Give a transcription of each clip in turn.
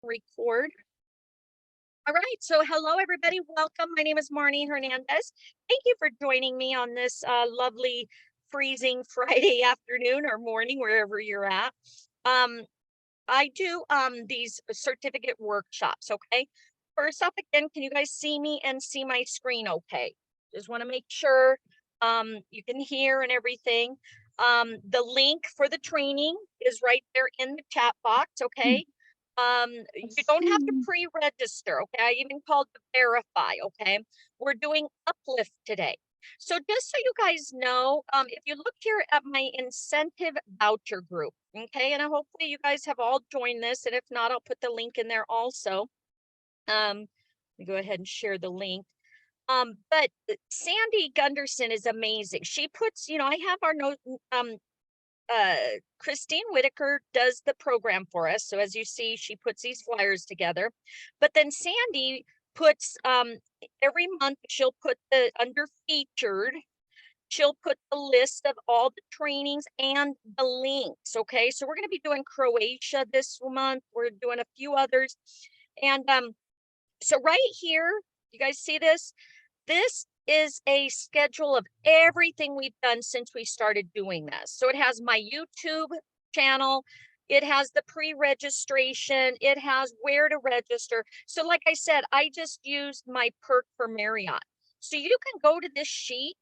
Record. All right, so hello everybody, welcome. My name is Marnie Hernandez. Thank you for joining me on this lovely freezing Friday afternoon or morning, wherever you're at. I do these certificate workshops, okay? First off, again, can you guys see me and see my screen okay? Just want to make sure you can hear and everything. The link for the training is right there in the chat box, okay? You don't have to pre-register, okay? I even called to verify, okay? We're doing Uplift today. So just so you guys know, if you look here at my incentive voucher group, okay, and hopefully you guys have all joined this, and if not, I'll put the link in there also. Let me go ahead and share the link. But Sandy Gunderson is amazing. She puts, I have our note, Christine Whitaker does the program for us. So as you see, she puts these flyers together, but then Sandy puts, every month she'll put the under featured, she'll put the list of all the trainings and the links. Okay. So we're going to be doing Croatia this month. We're doing a few others. And, so right here, you guys see this? This is a schedule of everything we've done since we started doing this. So it has my YouTube channel, it has the pre-registration, it has where to register. So like I said, I just used my perk for Marriott. So you can go to this sheet,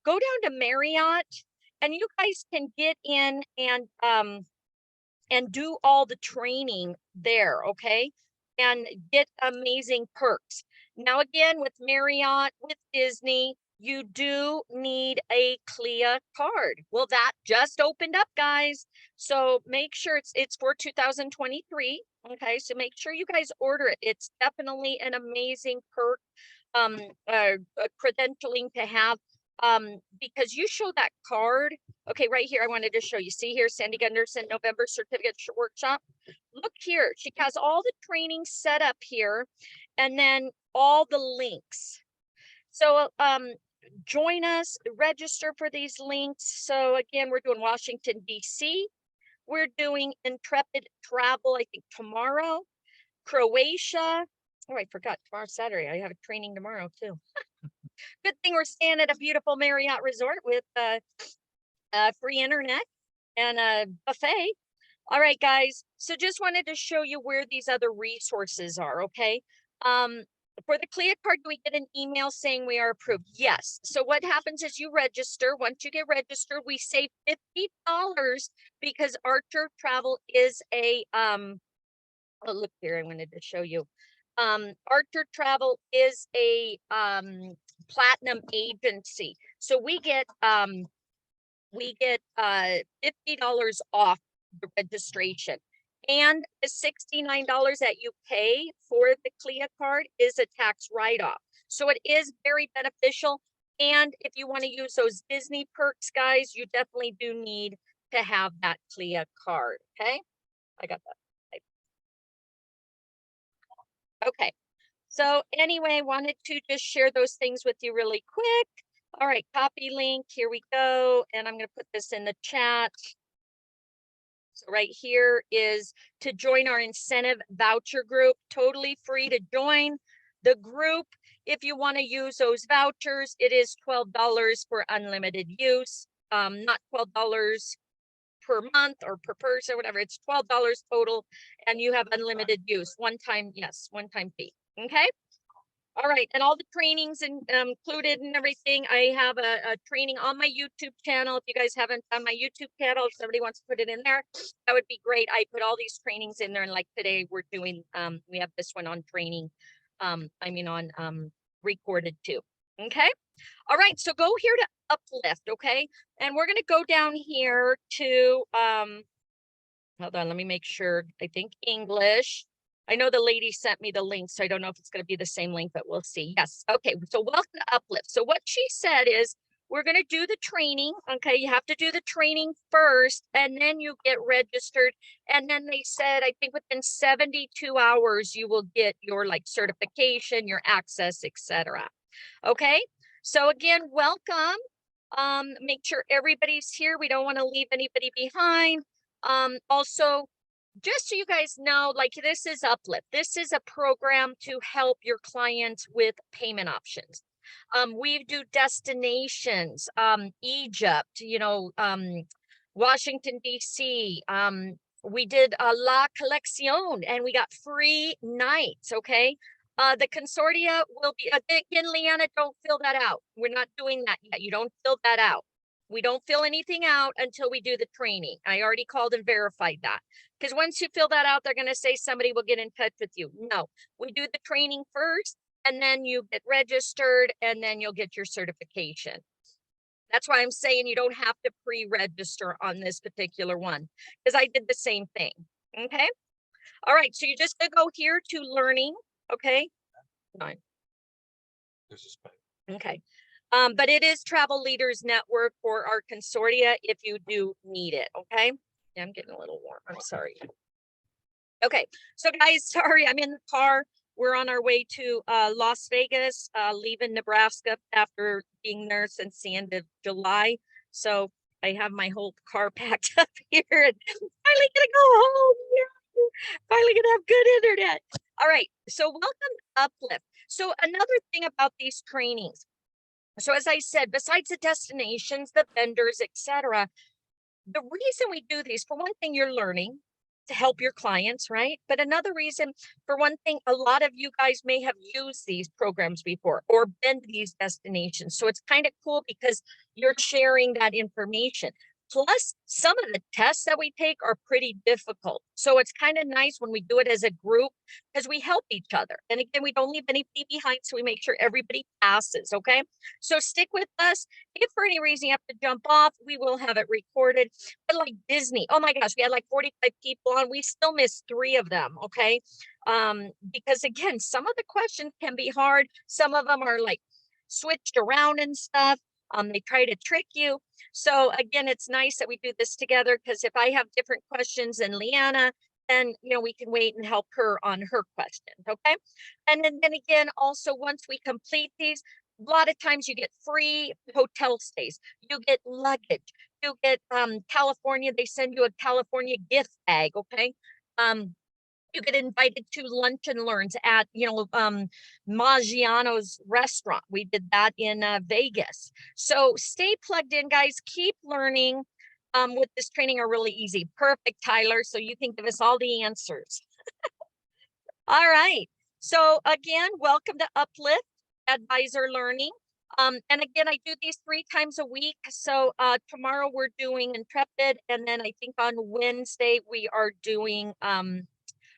go down to Marriott, and you guys can get in and do all the training there, okay? And get amazing perks. Now, again, with Marriott, with Disney, you do need a CLIA card. Well, that just opened up, guys. So make sure it's for 2023. Okay, so make sure you guys order it. It's definitely an amazing perk, credentialing to have, because you show that card. Okay, right here, I wanted to show you. See here, Sandy Gunderson, November certificate workshop. Look here, she has all the training set up here, and then all the links. So join us, register for these links. So again, we're doing Washington, D.C. We're doing Intrepid Travel, I think tomorrow. Croatia. Oh, I forgot, tomorrow's Saturday. I have a training tomorrow too. Good thing we're staying at a beautiful Marriott resort with free internet and a buffet. All right, guys. So just wanted to show you where these other resources are, okay? For the CLIA card, do we get an email saying we are approved? Yes. So what happens is you register. Once you get registered, we save $50 because Archer Travel is a, oh, look here, I wanted to show you. Archer Travel is a platinum agency. So we get $50 off the registration, and the $69 that you pay for the CLIA card is a tax write-off. So it is very beneficial. And if you want to use those Disney perks, guys, you definitely do need to have that CLIA card. Okay, I got that. Okay, so anyway, wanted to just share those things with you really quick. All right, copy link, here we go. And I'm going to put this in the chat. So right here is to join our incentive voucher group, totally free to join the group. If you want to use those vouchers, it is $12 for unlimited use, not $12 per month or per person, whatever. It's $12 total, and you have unlimited use. One-time fee. Okay. All right, and all the trainings included and everything. I have a training on my YouTube channel. If you guys haven't done my YouTube channel, if somebody wants to put it in there, that would be great. I put all these trainings in there, and like today we're doing, we have this one on training, on recorded too. Okay. All right, so go here to Uplift, okay? And we're gonna go down here to, hold on, let me make sure. I think English. I know the lady sent me the link, so I don't know if it's going to be the same link, but we'll see. Yes. Okay. So welcome to Uplift. So what she said is we're going to do the training. Okay. You have to do the training first, and then you get registered. And then they said, I think within 72 hours, you will get your like certification, your access, etc. Okay. So again, welcome. Make sure everybody's here. We don't want to leave anybody behind. Also, just so you guys know, like this is Uplift. This is a program to help your clients with payment options. We do destinations, Egypt, Washington, D.C. We did a La Colección and we got free nights, okay? The consortia will be, again, Leanna, don't fill that out. We're not doing that yet. You don't fill that out. We don't fill anything out until we do the training. I already called and verified that. Because once you fill that out, they're going to say somebody will get in touch with you. No, we do the training first, and then you get registered, and then you'll get your certification. That's why I'm saying you don't have to pre-register on this particular one, because I did the same thing. Okay. All right. So you're just going to go here to learning. Okay. Fine. Okay. But it is Travel Leaders Network for our consortia if you do need it. Okay. Yeah, I'm getting a little warm. I'm sorry. Okay. So guys, sorry, I'm in the car. We're on our way to Las Vegas, leaving Nebraska after being there since the end of July. So I have my whole car packed up here and finally gonna go home. Yeah. Finally gonna have good internet. All right. So welcome to Uplift. So another thing about these trainings. So as I said, besides the destinations, the vendors, etc., the reason we do these, for one thing, you're learning to help your clients, right? But another reason, for one thing, a lot of you guys may have used these programs before or been to these destinations. So it's kind of cool because you're sharing that information. Plus, some of the tests that we take are pretty difficult. So it's kind of nice when we do it as a group because we help each other. And again, we don't leave anybody behind. So we make sure everybody passes. Okay. So stick with us. If for any reason you have to jump off, we will have it recorded. But like Disney, oh my gosh, we had like 45 people on. We still missed 3 of them. Okay. Because again, some of the questions can be hard. Some of them are like switched around and stuff. They try to trick you. So again, it's nice that we do this together because if I have different questions than Leanna, then we can wait and help her on her questions. Okay. And then again, also once we complete these, a lot of times you get free hotel stays, you get luggage, you get California, they send you a California gift bag. Okay. You get invited to lunch and learns at, Maggiano's restaurant. We did that in Vegas. So stay plugged in, guys. Keep learning. With this training are really easy. Perfect, Tyler. So you can give us all the answers. All right. So again, welcome to Uplift Advisor Learning. And again, I do these 3 times a week. So tomorrow we're doing Intrepid. And then I think on Wednesday we are doing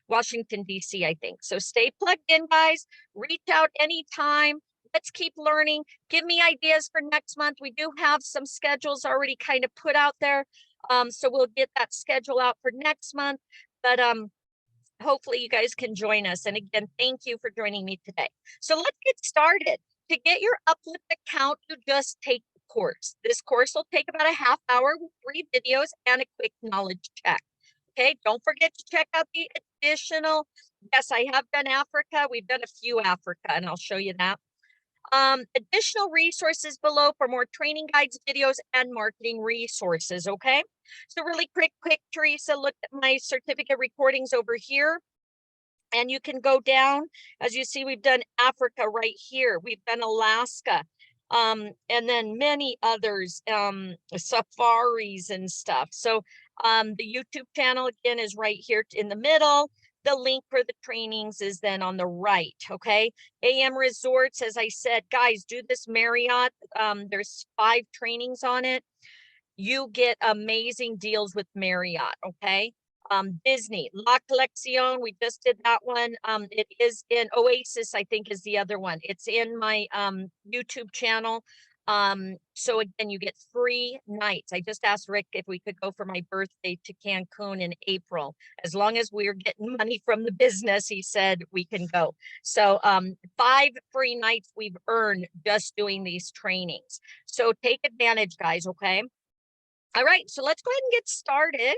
Washington, D.C., I think. So stay plugged in, guys. Reach out anytime. Let's keep learning. Give me ideas for next month. We do have some schedules already kind of put out there. So we'll get that schedule out for next month. But hopefully you guys can join us. And again, thank you for joining me today. So let's get started. To get your Uplift account, you just take the course. This course will take about a half hour with 3 videos and a quick knowledge check. Okay, don't forget to check out the additional. Yes, I have done Africa. We've done a few Africa, and I'll show you that. Additional resources below for more training guides, videos, and marketing resources. Okay, so really quick, Teresa, look at my certificate recordings over here. And you can go down. As you see, we've done Africa right here. We've done Alaska. And then many others, safaris and stuff. So the YouTube channel again is right here in the middle. The link for the trainings is then on the right. Okay. AM Resorts, as I said, guys, do this Marriott. There's 5 trainings on it. You get amazing deals with Marriott. Okay. Disney, La Colección, we just did that one. It is in Oasis, I think is the other one. It's in my YouTube channel. So again, you get free nights. I just asked Rick if we could go for my birthday to Cancun in April. As long as we're getting money from the business, he said we can go. So 5 free nights we've earned just doing these trainings. So take advantage, guys, okay? All right, so let's go ahead and get started.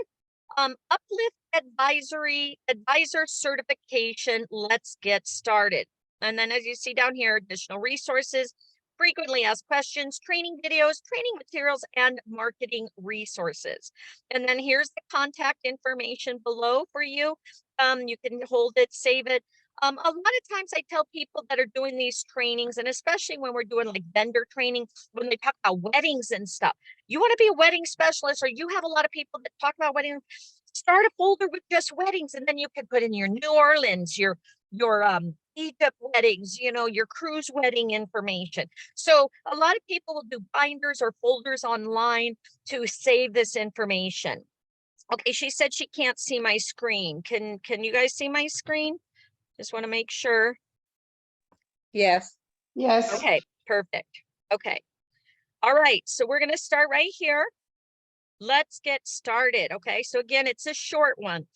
Uplift Advisor Certification. Let's get started. And then as you see down here, additional resources. frequently asked questions, training videos, training materials, and marketing resources. And then here's the contact information below for you. You can hold it, save it. A lot of times I tell people that are doing these trainings, and especially when we're doing like vendor training, when they talk about weddings and stuff, you want to be a wedding specialist, or you have a lot of people that talk about weddings, start a folder with just weddings, and then you can put in your New Orleans, your Egypt weddings, your cruise wedding information. So a lot of people will do binders or folders online to save this information. Okay, she said she can't see my screen. Can you guys see my screen? Just want to make sure. Yes. Yes. Okay, perfect. Okay. All right, so we're going to start right here. Let's get started. Okay, so again, it's a short one.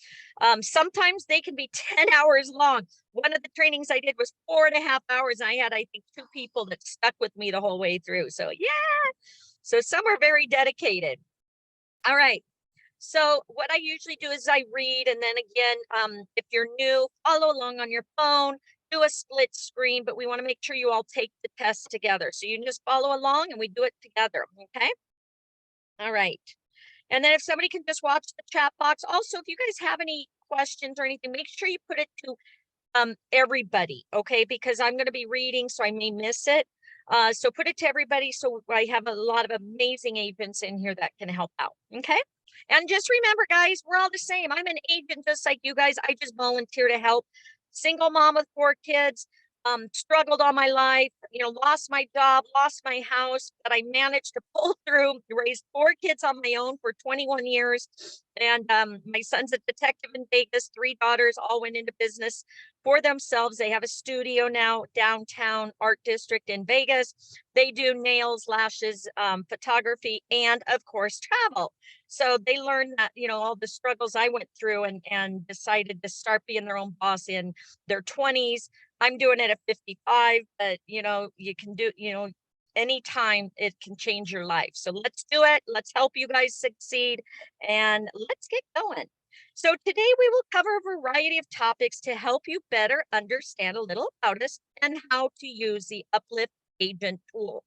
Sometimes they can be 10 hours long. One of the trainings I did was 4.5 hours. I had, I think, 2 people that stuck with me the whole way through. So yeah, so some are very dedicated. All right. So what I usually do is I read, and then again, if you're new, follow along on your phone, do a split screen, but we want to make sure you all take the test together. So you can just follow along and we do it together, okay? All right. And then if somebody can just watch the chat box. Also, if you guys have any questions or anything, make sure you put it to everybody, okay? Because I'm going to be reading, so I may miss it. So put it to everybody. So I have a lot of amazing agents in here that can help out, okay? And just remember, guys, we're all the same. I'm an agent just like you guys. I just volunteer to help. Single mom with 4 kids, struggled all my life, lost my job, lost my house, but I managed to pull through, raised 4 kids on my own for 21 years. And my son's a detective in Vegas, 3 daughters, all went into business for themselves. They have a studio now, downtown art district in Vegas. They do nails, lashes, photography, and of course, travel. So they learned that, all the struggles I went through, and decided to start being their own boss in their 20s. I'm doing it at 55, but you can do, anytime it can change your life. So let's do it. Let's help you guys succeed, and let's get going. So today we will cover a variety of topics to help you better understand a little about us and how to use the Uplift agent tool.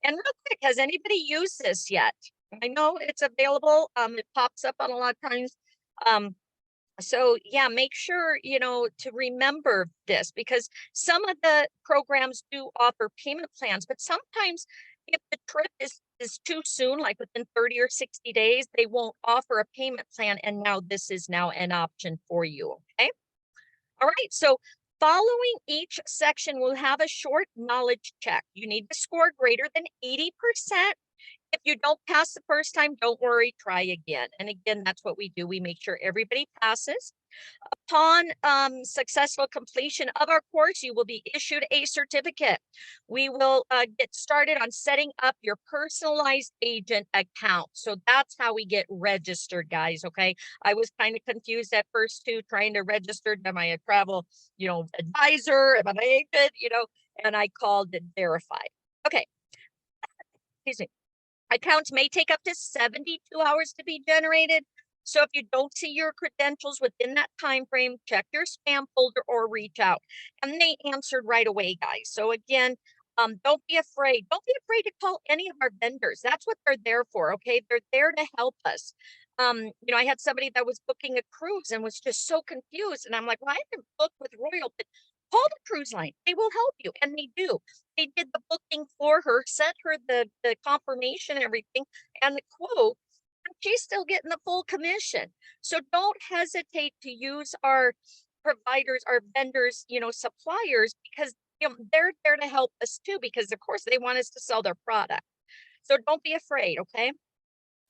And real quick, has anybody used this yet? I know it's available. It pops up on a lot of times. So yeah, make sure, to remember this, because some of the programs do offer payment plans, but sometimes if the trip is too soon, like within 30 or 60 days, they won't offer a payment plan. And now this is now an option for you. Okay. All right. So following each section, we'll have a short knowledge check. You need to score greater than 80%. If you don't pass the first time, don't worry, try again. And again, that's what we do. We make sure everybody passes. Upon successful completion of our course, you will be issued a certificate. We will get started on setting up your personalized agent account. So that's how we get registered, guys, okay? I was kind of confused at first too, trying to register. Am I a travel, advisor? Am I an agent, and I called it verified. Okay, excuse me. Accounts may take up to 72 hours to be generated. So if you don't see your credentials within that time frame, check your spam folder or reach out. And they answered right away, guys. So again, don't be afraid. Don't be afraid to call any of our vendors. That's what they're there for, okay? They're there to help us. I had somebody that was booking a cruise and was just so confused. And I'm like, well, I can book with Royal, but call the cruise line. They will help you. And they do. They did the booking for her, sent her the confirmation and everything, and the quote, and she's still getting the full commission. So don't hesitate to use our providers, our vendors, suppliers, because they're there to help us too, because of course they want us to sell their product. So don't be afraid, okay?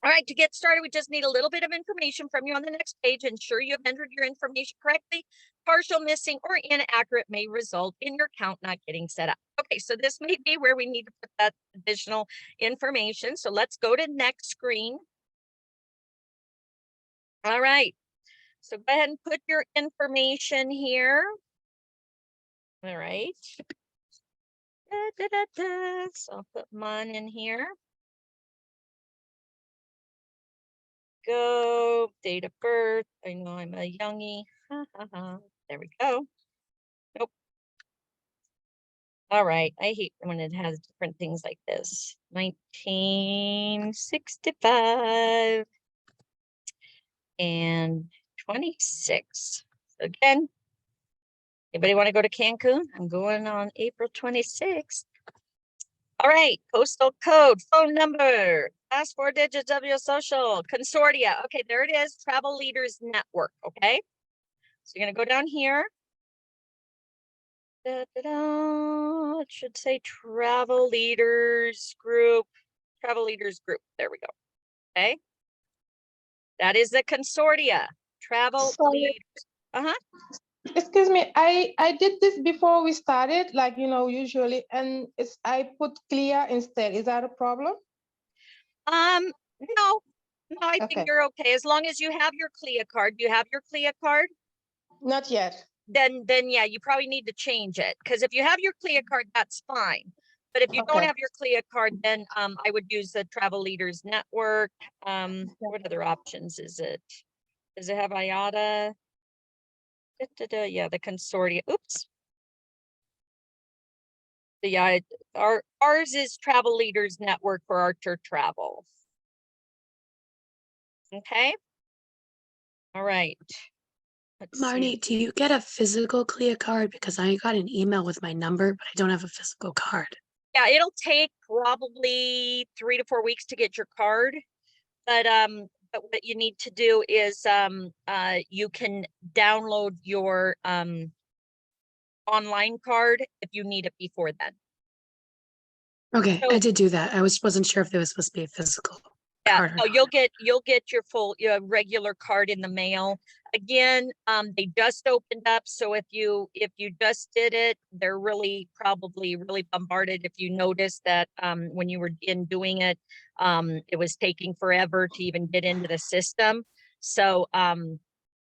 All right, to get started, we just need a little bit of information from you on the next page. Ensure you have entered your information correctly. Partial, missing, or inaccurate may result in your account not getting set up. Okay, so this may be where we need to put that additional information. So let's go to next screen. All right, so go ahead and put your information here. All right. So I'll put mine in here. Go, date of birth. I know I'm a youngie. There we go. Nope. All right. I hate when it has different things like this. 1965 and 26. So again, anybody want to go to Cancun? I'm going on April 26th. All right, postal code, phone number, last 4 digits of your social, consortia. Okay, there it is, Travel Leaders Network, okay? So you're gonna go down here. Da, da, da. It should say Travel Leaders Group, Travel Leaders Group, there we go, okay? That is the consortia, Travel Sorry, Leaders. excuse me. I did this before we started, like usually, and I put CLIA instead. Is that a problem? No, I think Okay. you're okay, as long as you have your CLIA card. Do you have your CLIA card? Not yet. Then yeah, you probably need to change it, because if you have your CLIA card, that's fine. But if you don't Okay. have your CLIA card, then I would use the Travel Leaders Network. What other options is it? Does it have IATA? Yeah, the consortia. Oops. Yeah, ours is Travel Leaders Network for Archer Travel. Okay. All right. Let's see. Marnie, do you get a physical CLIA card? Because I got an email with my number, but I don't have a physical card. Yeah, it'll take probably 3 to 4 weeks to get your card. But what you need to do is you can download your online card if you need it before then. Okay, So- I did do that. I wasn't sure if there was supposed to be a physical Yeah, card or no, not. you'll get your full regular card in the mail. Again, they just opened up, so if you just did it, they're probably really bombarded. If you notice that when you were doing it, it was taking forever to even get into the system. So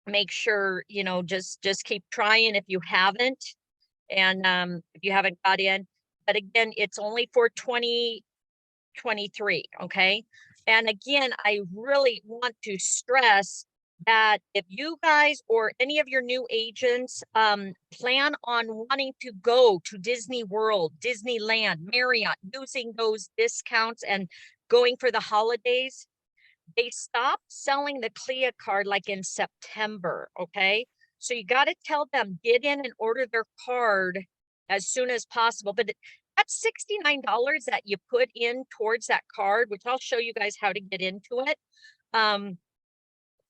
make sure just keep trying if you haven't, and if you haven't got in. But again, it's only for 2023, okay? And again, I really want to stress that if you guys or any of your new agents plan on wanting to go to Disney World, Disneyland, Marriott, using those discounts and going for the holidays, they stopped selling the CLIA card like in September, okay? So you got to tell them, get in and order their card as soon as possible. But that's $69 that you put in towards that card, which I'll show you guys how to get into it,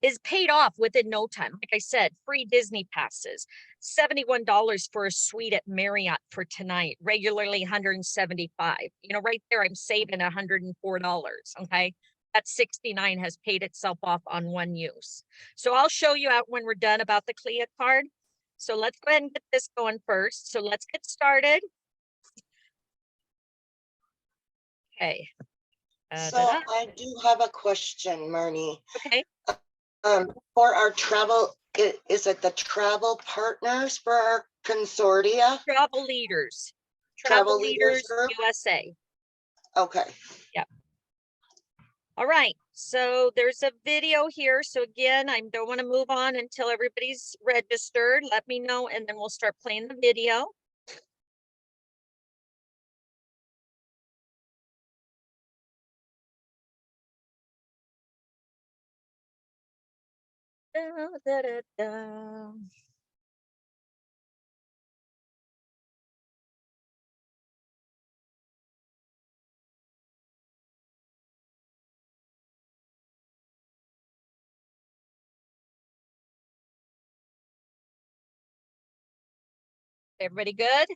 is paid off within no time. Like I said, free Disney passes, $71 for a suite at Marriott for tonight, regularly $175. Right there, I'm saving $104, okay? That 69 has paid itself off on one use. So I'll show you out when we're done about the CLIA card. So let's go ahead and get this going first. So let's get started. Okay. So I do have a question, Marnie. Okay. For our travel, is it the travel partners for our consortia? Travel Leaders. Travel Leaders Group? USA. Okay. Yep. All right. So there's a video here. So again, I don't want to move on until everybody's registered. Let me know, and then we'll start playing the video. Da, da, da, da. Everybody good?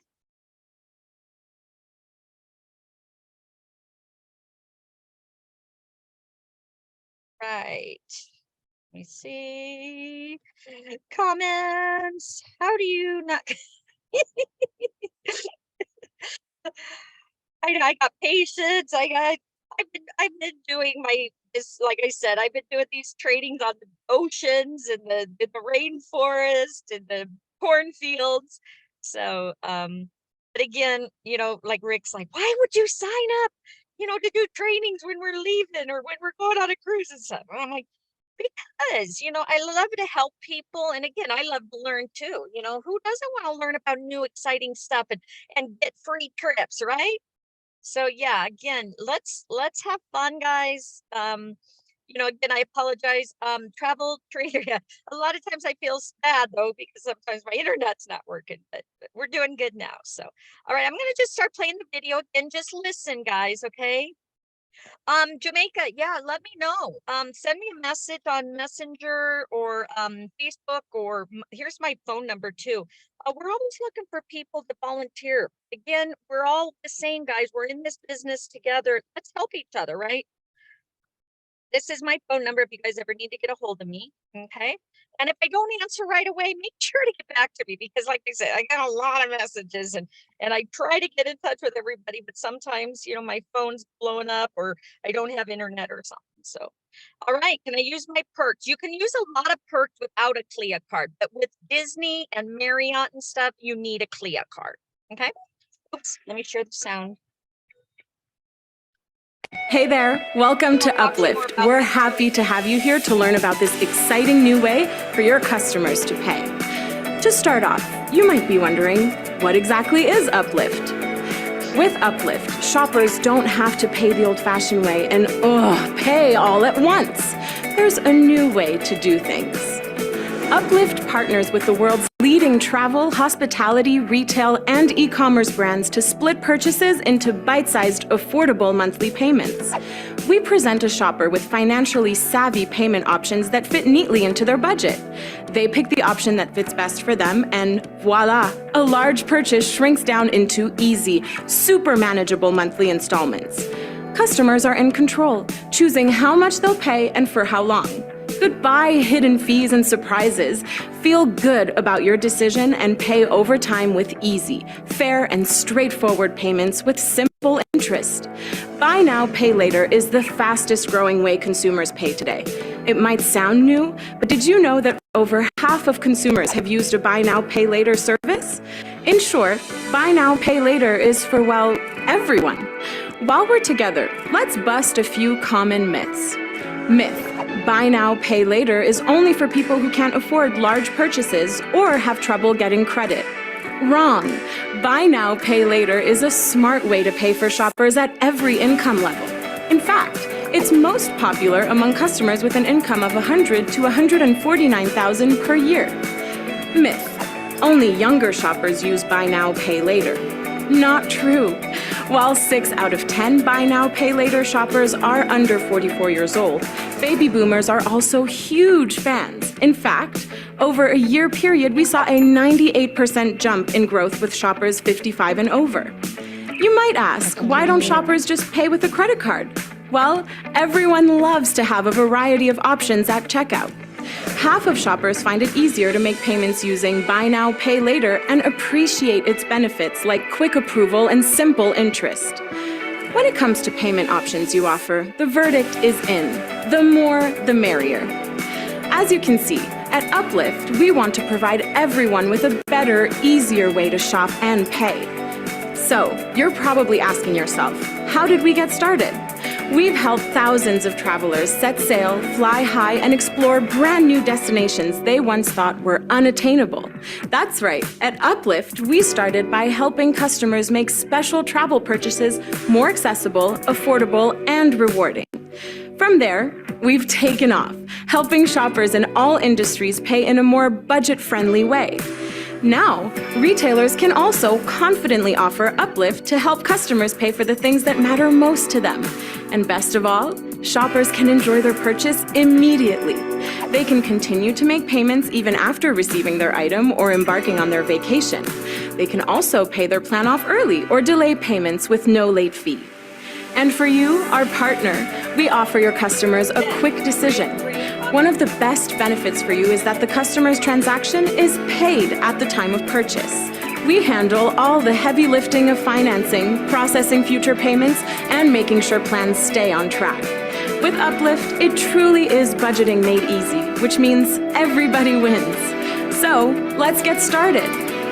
Right. Let me see. Comments. How do you not? I got patience. I've been doing like I said, I've been doing these trainings on the oceans and the rainforest and the cornfields. So but again, like Rick's like, why would you sign up, to do trainings when we're leaving or when we're going on a cruise and stuff? And I'm like, Because, I love to help people. And again, I love to learn too. Who doesn't want to learn about new exciting stuff and get free trips, right? So yeah, again, let's have fun, guys. Again, I apologize. Travel trader, yeah. A lot of times I feel sad though, because sometimes my internet's not working, but we're doing good now. So, all right, I'm gonna just start playing the video and just listen, guys, okay? Jamaica, yeah, let me know. Send me a message on Messenger or Facebook, or here's my phone number too. We're always looking for people to volunteer. Again, we're all the same, guys. We're in this business together. Let's help each other, right? This is my phone number if you guys ever need to get a hold of me, okay? And if I don't answer right away, make sure to get back to me, because like I said, I got a lot of messages and I try to get in touch with everybody, but sometimes, my phone's blowing up or I don't have internet or something. So, all right, can I use my perks? You can use a lot of perks without a CLIA card, but with Disney and Marriott and stuff, you need a CLIA card, okay? Oops, let me share the sound. Hey there, welcome to Uplift. We're happy to have you here to learn about this exciting new way for your customers to pay. To start off, you might be wondering, what exactly is Uplift? With Uplift, shoppers don't have to pay the old-fashioned way and pay all at once. There's a new way to do things. Uplift partners with the world's leading travel, hospitality, retail, and e-commerce brands to split purchases into bite-sized, affordable monthly payments. We present a shopper with financially savvy payment options that fit neatly into their budget. They pick the option that fits best for them, and voila, a large purchase shrinks down into easy, super manageable monthly installments. Customers are in control, choosing how much they'll pay and for how long. Goodbye hidden fees and surprises. Feel good about your decision and pay over time with easy, fair, and straightforward payments with simple interest. Buy now, pay later is the fastest growing way consumers pay today. It might sound new, but did you know that over half of consumers have used a buy now, pay later service? In short, buy now, pay later is for, well, everyone. While we're together, let's bust a few common myths. Myth: buy now, pay later is only for people who can't afford large purchases or have trouble getting credit. Wrong. Buy now, pay later is a smart way to pay for shoppers at every income level. In fact, it's most popular among customers with an income of $100,000 to $149,000 per year. Myth: only younger shoppers use buy now, pay later. Not true. While 6 out of 10 buy now, pay later shoppers are under 44 years old, baby boomers are also huge fans. In fact, over a year period, we saw a 98% jump in growth with shoppers 55 and over. You might ask, why don't shoppers just pay with a credit card? Well, everyone loves to have a variety of options at checkout. Half of shoppers find it easier to make payments using buy now, pay later and appreciate its benefits like quick approval and simple interest. When it comes to payment options you offer, the verdict is in. The more, the merrier. As you can see, at Uplift, we want to provide everyone with a better, easier way to shop and pay. So, you're probably asking yourself, how did we get started? We've helped thousands of travelers set sail, fly high, and explore brand new destinations they once thought were unattainable. That's right, at Uplift, we started by helping customers make special travel purchases more accessible, affordable, and rewarding. From there, we've taken off, helping shoppers in all industries pay in a more budget-friendly way. Now, retailers can also confidently offer Uplift to help customers pay for the things that matter most to them. And best of all, shoppers can enjoy their purchase immediately. They can continue to make payments even after receiving their item or embarking on their vacation. They can also pay their plan off early or delay payments with no late fee. And for you, our partner, we offer your customers a quick decision. One of the best benefits for you is that the customer's transaction is paid at the time of purchase. We handle all the heavy lifting of financing, processing future payments, and making sure plans stay on track. With Uplift, it truly is budgeting made easy, which means everybody wins. So, let's get started.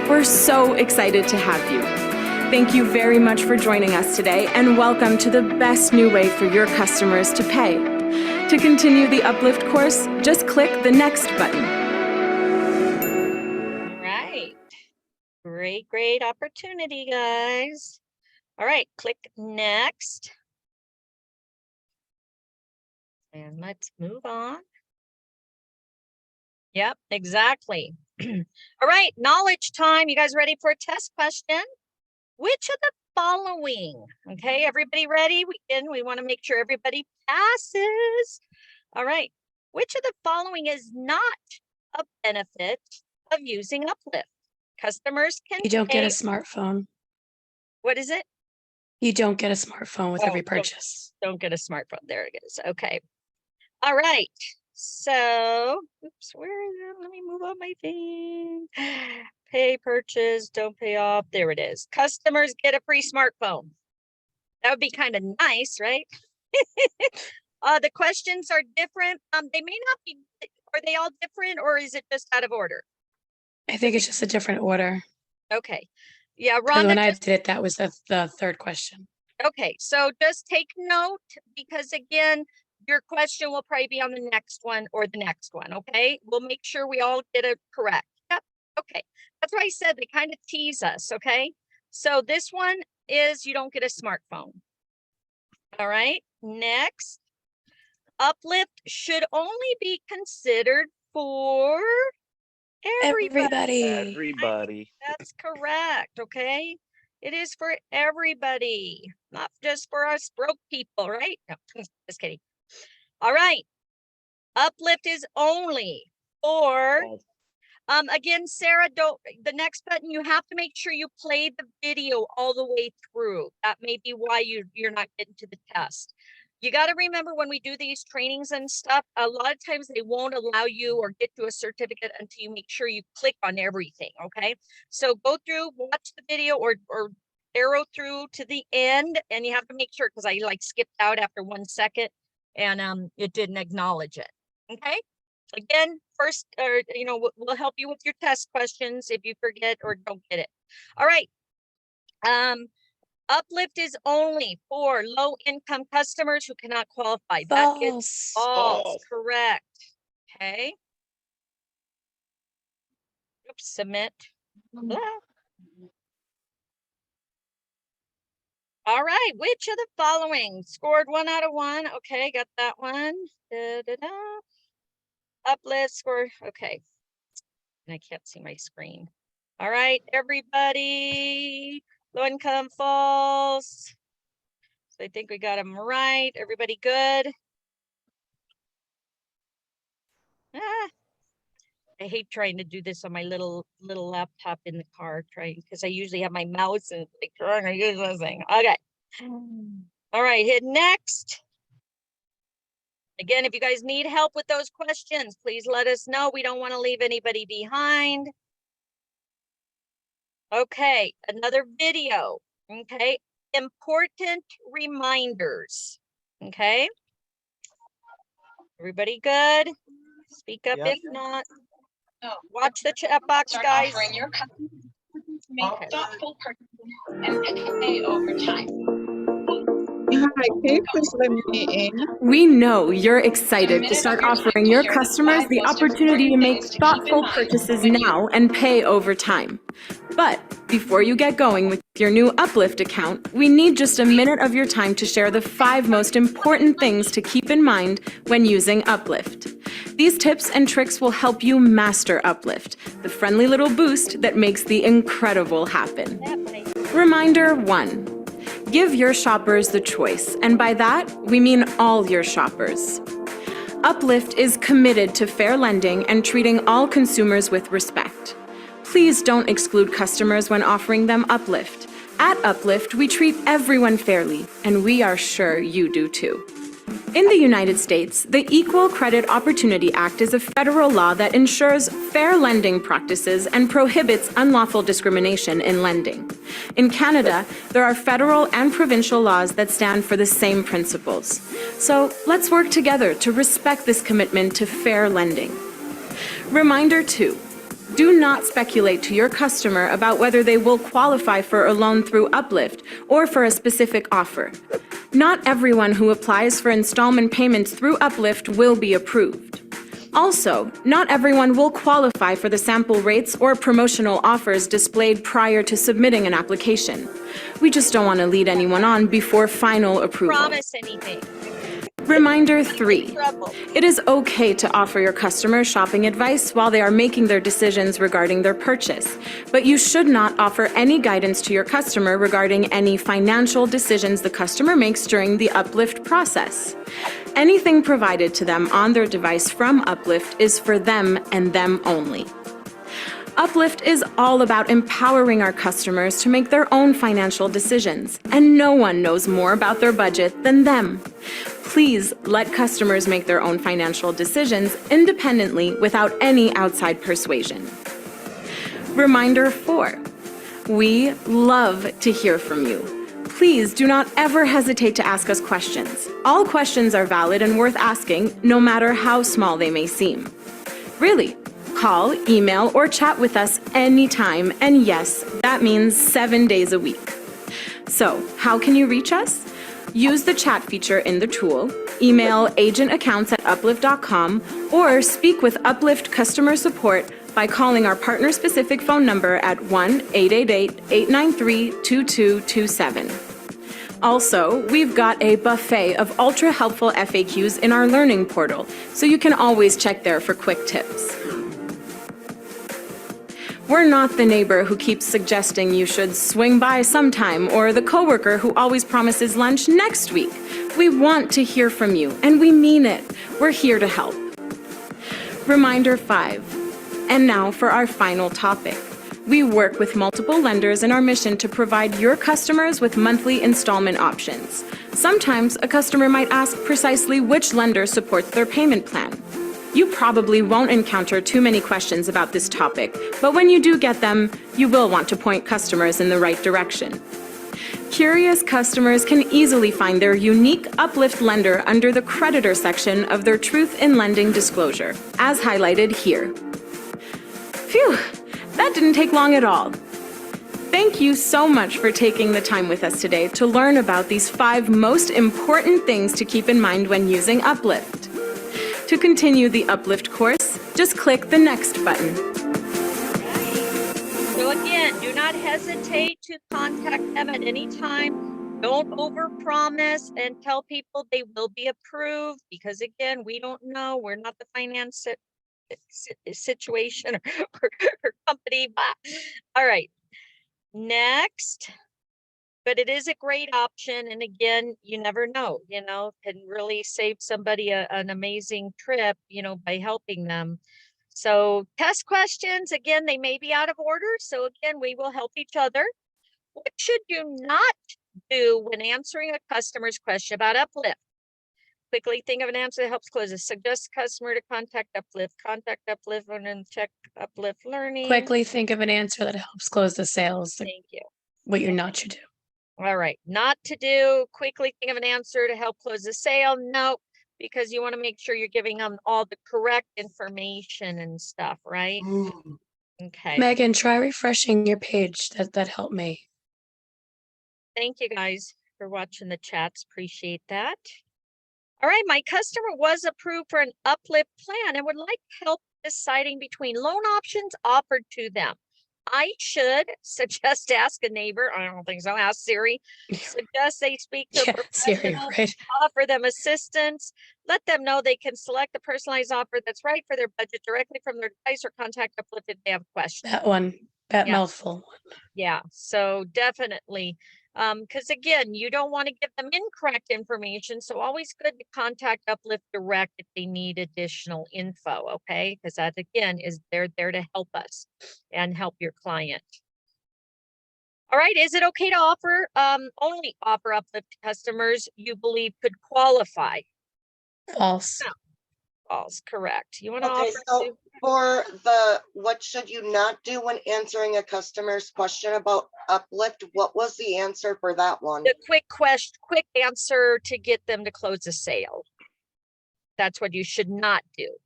We're so excited to have you. Thank you very much for joining us today, and welcome to the best new way for your customers to pay. To continue the Uplift course, just click the Next button. All right. Great opportunity, guys. All right, click Next. And let's move on. Yep, exactly. All right, knowledge time. You guys ready for a test question? Which of the following? Okay, everybody ready? We want to make sure everybody passes. All right. Which of the following is not a benefit of using Uplift? Customers can You don't get a pay. smartphone. What is it? You don't get a smartphone with every Oh, purchase. Don't get a smartphone. There it is. Okay. All right. So, oops, where is it? Let me move on my thing. Pay purchase, don't pay off. There it is. Customers get a free smartphone. That would be kind of nice, right? The questions are different. They may not be, are they all different or is it just out of order? I think it's just a different order. Okay. Yeah, Because Rhonda, when I did it, that was the third question. okay, so just take note because again, your question will probably be on the next one or the next one, okay? We'll make sure we all get it correct. Yep, okay. That's why I said they kind of tease us, okay? So this one is you don't get a smartphone. All right, next. Uplift should only be considered for everybody. Everybody. That's correct, okay? It is for everybody, not just for us broke people, right? No, just kidding. All right. Uplift is only for, again, Sarah, the next button, you have to make sure you play the video all the way through. That may be why you're not getting to the test. You got to remember when we do these trainings and stuff, a lot of times they won't allow you or get to a certificate until you make sure you click on everything, okay? So go through, watch the video or arrow through to the end, and you have to make sure, because I like skipped out after 1 second and it didn't acknowledge it, okay? Again, first, or we'll help you with your test questions if you forget or don't get it. All right. Uplift is only for low-income customers who cannot qualify. That is False. false. Correct. Okay. Oops, submit. Blah. All right. Which of the following scored 1 out of 1? Okay, got that one. Uplift score. Okay. And I can't see my screen. All right, everybody. Low income false. So I think we got them right. Everybody good? I hate trying to do this on my little laptop in the car, because I usually have my mouse and like trying to use this thing. Okay. All right, hit next. Again, if you guys need help with those questions, please let us know. We don't want to leave anybody behind. Okay, another video. Okay, important reminders. Okay, everybody good? Speak up if not. Watch the chat box, guys. Make thoughtful purchases and pay over time. Hi, can you please let me in? We know you're excited to start offering your customers the opportunity to make thoughtful purchases now and pay over time. But before you get going with your new Uplift account, we need just a minute of your time to share the 5 most important things to keep in mind when using Uplift. These tips and tricks will help you master Uplift, the friendly little boost that makes the incredible happen. Reminder 1. Give your shoppers the choice, and by that, we mean all your shoppers. Uplift is committed to fair lending and treating all consumers with respect. Please don't exclude customers when offering them Uplift. At Uplift, we treat everyone fairly, and we are sure you do too. In the United States, the Equal Credit Opportunity Act is a federal law that ensures fair lending practices and prohibits unlawful discrimination in lending. In Canada, there are federal and provincial laws that stand for the same principles. So let's work together to respect this commitment to fair lending. Reminder 2. Do not speculate to your customer about whether they will qualify for a loan through Uplift or for a specific offer. Not everyone who applies for installment payments through Uplift will be approved. Also, not everyone will qualify for the sample rates or promotional offers displayed prior to submitting an application. We just don't want to lead anyone on before final approval. Promise anything. Reminder 3. Trouble. It is okay to offer your customers shopping advice while they are making their decisions regarding their purchase, but you should not offer any guidance to your customer regarding any financial decisions the customer makes during the Uplift process. Anything provided to them on their device from Uplift is for them and them only. Uplift is all about empowering our customers to make their own financial decisions, and no one knows more about their budget than them. Please let customers make their own financial decisions independently without any outside persuasion. Reminder 4. We love to hear from you. Please do not ever hesitate to ask us questions. All questions are valid and worth asking, no matter how small they may seem. Really, call, email, or chat with us anytime, and yes, that means 7 days a week. So, how can you reach us? Use the chat feature in the tool, email agentaccounts@uplift.com, or speak with Uplift customer support by calling our partner-specific phone number at 1-888-893-2227. Also, we've got a buffet of ultra-helpful FAQs in our learning portal, so you can always check there for quick tips. We're not the neighbor who keeps suggesting you should swing by sometime or the coworker who always promises lunch next week. We want to hear from you, and we mean it. We're here to help. Reminder 5. And now for our final topic. We work with multiple lenders in our mission to provide your customers with monthly installment options. Sometimes a customer might ask precisely which lender supports their payment plan. You probably won't encounter too many questions about this topic, but when you do get them, you will want to point customers in the right direction. Curious customers can easily find their unique Uplift lender under the creditor section of their Truth in Lending disclosure, as highlighted here. Phew, that didn't take long at all. Thank you so much for taking the time with us today to learn about these 5 most important things to keep in mind when using Uplift. To continue the Uplift course, just click the Next button. So again, do not hesitate to contact them at any time. Don't overpromise and tell people they will be approved, because again, we don't know. We're not the finance situation or company. All right, next. But it is a great option, and again, you never know, can really save somebody an amazing trip, by helping them. So test questions, again, they may be out of order. So again, we will help each other. What should you not do when answering a customer's question about Uplift? Quickly think of an answer that helps close it. Suggest customer to contact Uplift and then check Uplift Learning. Quickly think of an answer that helps close the sales. Thank you. What you're not to do. All right, not to do. Quickly think of an answer to help close the sale. No, because you want to make sure you're giving them all the correct information and stuff, right? Okay. Megan, try refreshing your page. That helped me. Thank you guys for watching the chats. Appreciate that. All right, my customer was approved for an Uplift plan and would like help deciding between loan options offered to them. I should suggest ask a neighbor. I don't think so. Ask Siri. Suggest they speak to a professional. Siri, right? Offer them assistance. Let them know they can select a personalized offer that's right for their budget directly from their device, or contact Uplift if they have questions. That one, that Yeah. mouthful. Yeah, so definitely. Because again, you don't want to give them incorrect information. So always good to contact Uplift direct if they need additional info, okay? Because that again is they're there to help us and help your client. All right, is it okay to offer only offer Uplift to customers you believe could qualify? False. No. False, correct. You want to Okay, offer so to for what should you not do when answering a customer's question about Uplift? What was the answer for that one? the quick answer to get them to close a sale. That's what you should not do.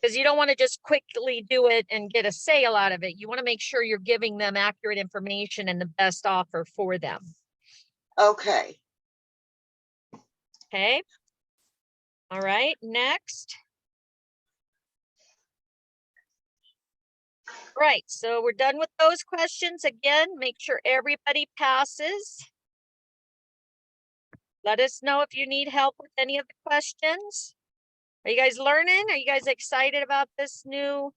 Because you don't want to just quickly do it and get a sale out of it. You want to make sure you're giving them accurate information and the best offer for them. Okay. Okay. All right, next. Right, so we're done with those questions. Again, make sure everybody passes. Let us know if you need help with any of the questions. Are you guys learning? Are you guys excited about this new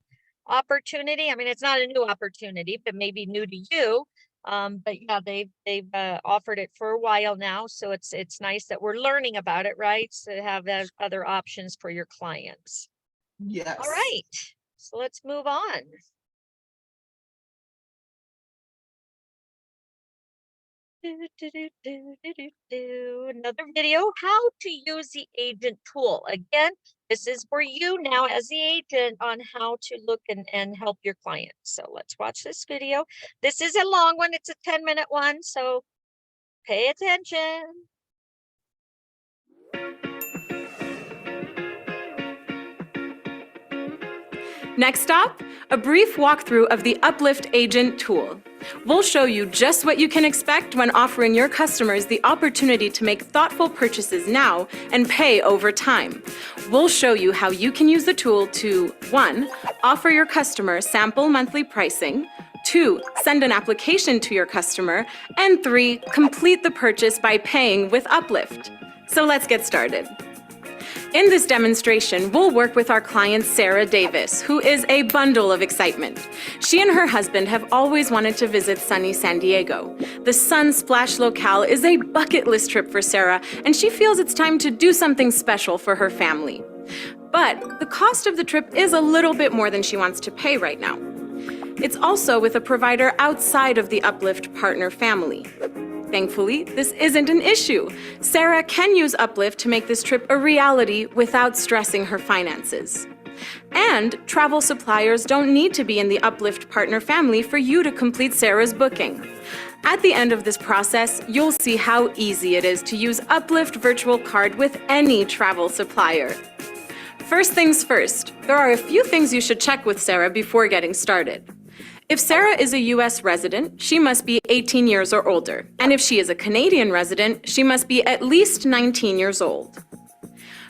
opportunity? I mean, it's not a new opportunity, but maybe new to you. But yeah, they've offered it for a while now, so it's nice that we're learning about it, right? So to have other options for your clients. Yes. All right, so let's move on. Another video, how to use the agent tool. Again, this is for you now as the agent on how to look and help your clients. So let's watch this video. This is a long one. It's a 10-minute one. So pay attention. Next up, a brief walkthrough of the Uplift Agent tool. We'll show you just what you can expect when offering your customers the opportunity to make thoughtful purchases now and pay over time. We'll show you how you can use the tool to 1. Offer your customer sample monthly pricing, 2. Send an application to your customer, and 3. Complete the purchase by paying with Uplift. So let's get started. In this demonstration, we'll work with our client Sarah Davis, who is a bundle of excitement. She and her husband have always wanted to visit sunny San Diego. The Sun Splash locale is a bucket list trip for Sarah, and she feels it's time to do something special for her family. But the cost of the trip is a little bit more than she wants to pay right now. It's also with a provider outside of the Uplift partner family. Thankfully, this isn't an issue. Sarah can use Uplift to make this trip a reality without stressing her finances. And travel suppliers don't need to be in the Uplift partner family for you to complete Sarah's booking. At the end of this process, you'll see how easy it is to use Uplift Virtual Card with any travel supplier. First things first, there are a few things you should check with Sarah before getting started. If Sarah is a U.S. resident, she must be 18 years or older. And if she is a Canadian resident, she must be at least 19 years old.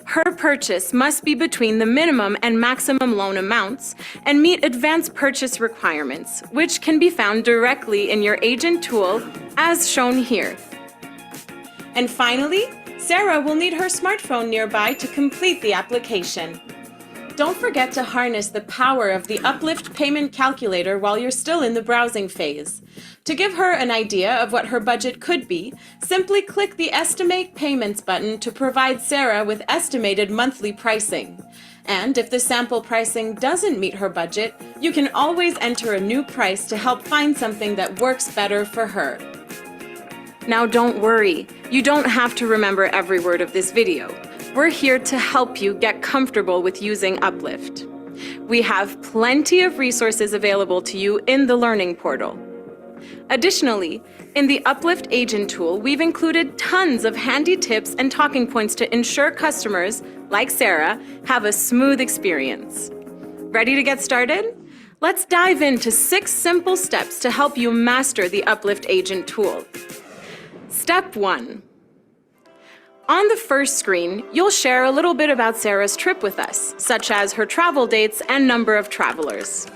Her purchase must be between the minimum and maximum loan amounts and meet advanced purchase requirements, which can be found directly in your agent tool, as shown here. And finally, Sarah will need her smartphone nearby to complete the application. Don't forget to harness the power of the Uplift payment calculator while you're still in the browsing phase. To give her an idea of what her budget could be, simply click the Estimate Payments button to provide Sarah with estimated monthly pricing. And if the sample pricing doesn't meet her budget, you can always enter a new price to help find something that works better for her. Now don't worry, you don't have to remember every word of this video. We're here to help you get comfortable with using Uplift. We have plenty of resources available to you in the Learning Portal. Additionally, in the Uplift Agent tool, we've included tons of handy tips and talking points to ensure customers, like Sarah, have a smooth experience. Ready to get started? Let's dive into 6 simple steps to help you master the Uplift Agent tool. Step 1. On the first screen, you'll share a little bit about Sarah's trip with us, such as her travel dates and number of travelers.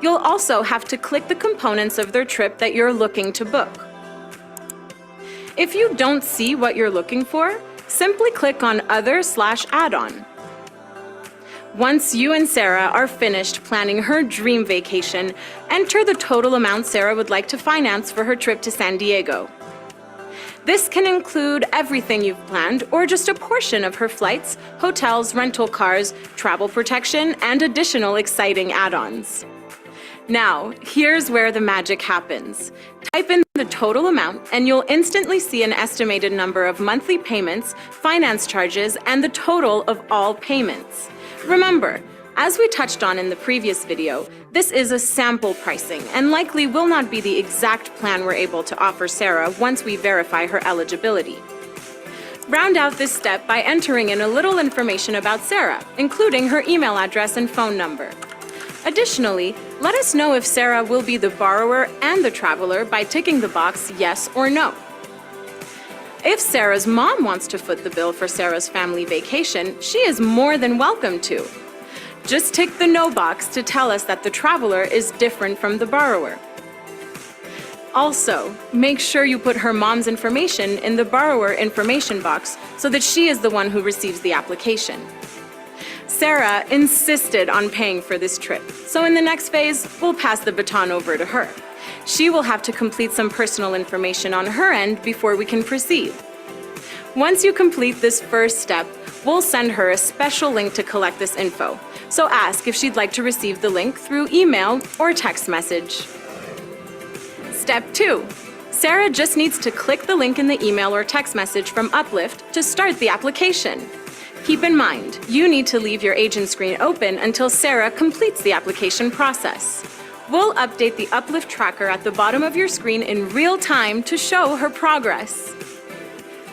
You'll also have to click the components of their trip that you're looking to book. If you don't see what you're looking for, simply click on Other/Add-on. Once you and Sarah are finished planning her dream vacation, enter the total amount Sarah would like to finance for her trip to San Diego. This can include everything you've planned or just a portion of her flights, hotels, rental cars, travel protection, and additional exciting add-ons. Now, here's where the magic happens. Type in the total amount and you'll instantly see an estimated number of monthly payments, finance charges, and the total of all payments. Remember, as we touched on in the previous video, this is a sample pricing and likely will not be the exact plan we're able to offer Sarah once we verify her eligibility. Round out this step by entering in a little information about Sarah, including her email address and phone number. Additionally, let us know if Sarah will be the borrower and the traveler by ticking the box yes or no. If Sarah's mom wants to foot the bill for Sarah's family vacation, she is more than welcome to. Just tick the no box to tell us that the traveler is different from the borrower. Also, make sure you put her mom's information in the borrower information box so that she is the one who receives the application. Sarah insisted on paying for this trip, so in the next phase, we'll pass the baton over to her. She will have to complete some personal information on her end before we can proceed. Once you complete this first step, we'll send her a special link to collect this info, so ask if she'd like to receive the link through email or text message. Step 2. Sarah just needs to click the link in the email or text message from Uplift to start the application. Keep in mind, you need to leave your agent screen open until Sarah completes the application process. We'll update the Uplift tracker at the bottom of your screen in real time to show her progress.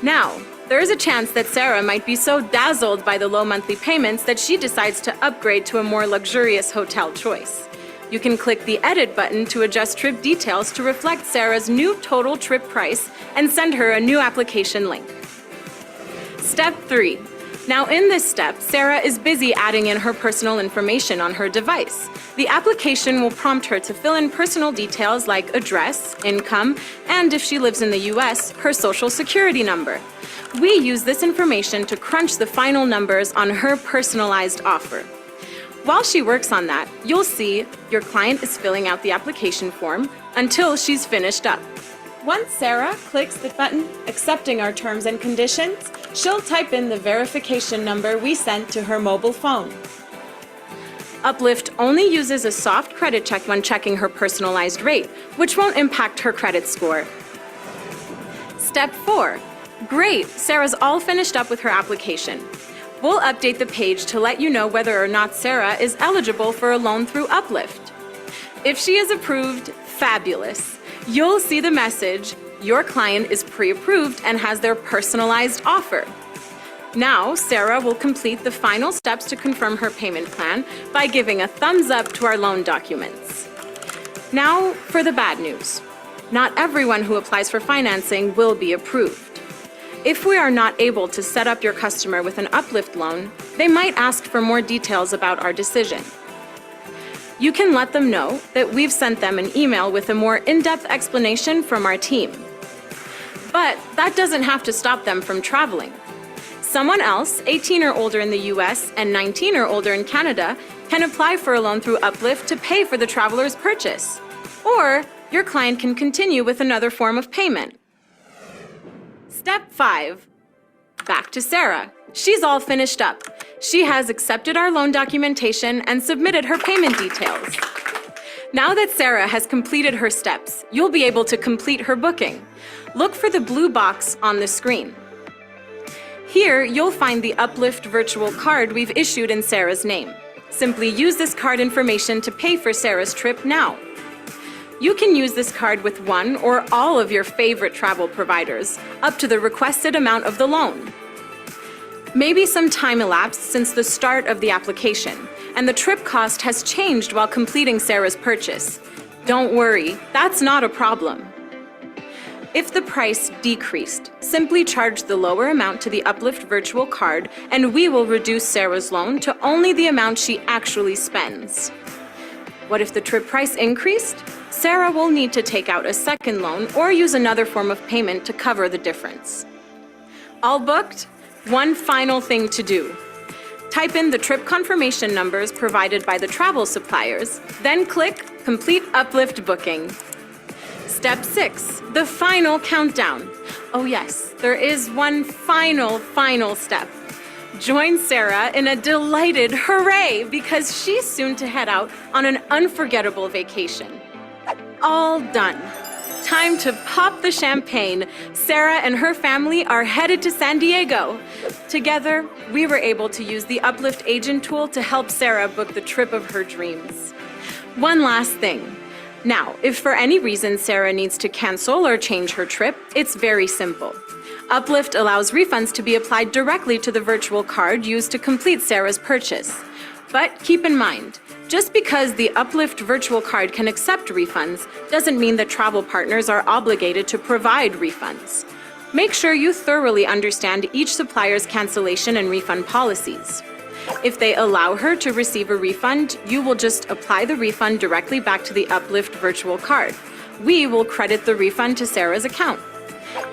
Now, there is a chance that Sarah might be so dazzled by the low monthly payments that she decides to upgrade to a more luxurious hotel choice. You can click the Edit button to adjust trip details to reflect Sarah's new total trip price and send her a new application link. Step 3. Now in this step, Sarah is busy adding in her personal information on her device. The application will prompt her to fill in personal details like address, income, and if she lives in the US, her social security number. We use this information to crunch the final numbers on her personalized offer. While she works on that, you'll see your client is filling out the application form until she's finished up. Once Sarah clicks the button accepting our terms and conditions, she'll type in the verification number we sent to her mobile phone. Uplift only uses a soft credit check when checking her personalized rate, which won't impact her credit score. Step 4. Great, Sarah's all finished up with her application. We'll update the page to let you know whether or not Sarah is eligible for a loan through Uplift. If she is approved, fabulous. You'll see the message, your client is pre-approved and has their personalized offer. Now, Sarah will complete the final steps to confirm her payment plan by giving a thumbs up to our loan documents. Now, for the bad news. Not everyone who applies for financing will be approved. If we are not able to set up your customer with an Uplift loan, they might ask for more details about our decision. You can let them know that we've sent them an email with a more in-depth explanation from our team. But that doesn't have to stop them from traveling. Someone else, 18 or older in the US and 19 or older in Canada, can apply for a loan through Uplift to pay for the traveler's purchase. Or your client can continue with another form of payment. Step 5. Back to Sarah. She's all finished up. She has accepted our loan documentation and submitted her payment details. Now that Sarah has completed her steps, you'll be able to complete her booking. Look for the blue box on the screen. Here, you'll find the Uplift virtual card we've issued in Sarah's name. Simply use this card information to pay for Sarah's trip now. You can use this card with one or all of your favorite travel providers, up to the requested amount of the loan. Maybe some time elapsed since the start of the application, and the trip cost has changed while completing Sarah's purchase. Don't worry, that's not a problem. If the price decreased, simply charge the lower amount to the Uplift virtual card, and we will reduce Sarah's loan to only the amount she actually spends. What if the trip price increased? Sarah will need to take out a second loan or use another form of payment to cover the difference. All booked? One final thing to do. Type in the trip confirmation numbers provided by the travel suppliers, then click Complete Uplift Booking. Step 6, the final countdown. Oh yes, there is one final step. Join Sarah in a delighted hooray because she's soon to head out on an unforgettable vacation. All done. Time to pop the champagne. Sarah and her family are headed to San Diego. Together, we were able to use the Uplift agent tool to help Sarah book the trip of her dreams. One last thing. Now, if for any reason Sarah needs to cancel or change her trip, it's very simple. Uplift allows refunds to be applied directly to the virtual card used to complete Sarah's purchase. But keep in mind, just because the Uplift virtual card can accept refunds doesn't mean that travel partners are obligated to provide refunds. Make sure you thoroughly understand each supplier's cancellation and refund policies. If they allow her to receive a refund, you will just apply the refund directly back to the Uplift virtual card. We will credit the refund to Sarah's account.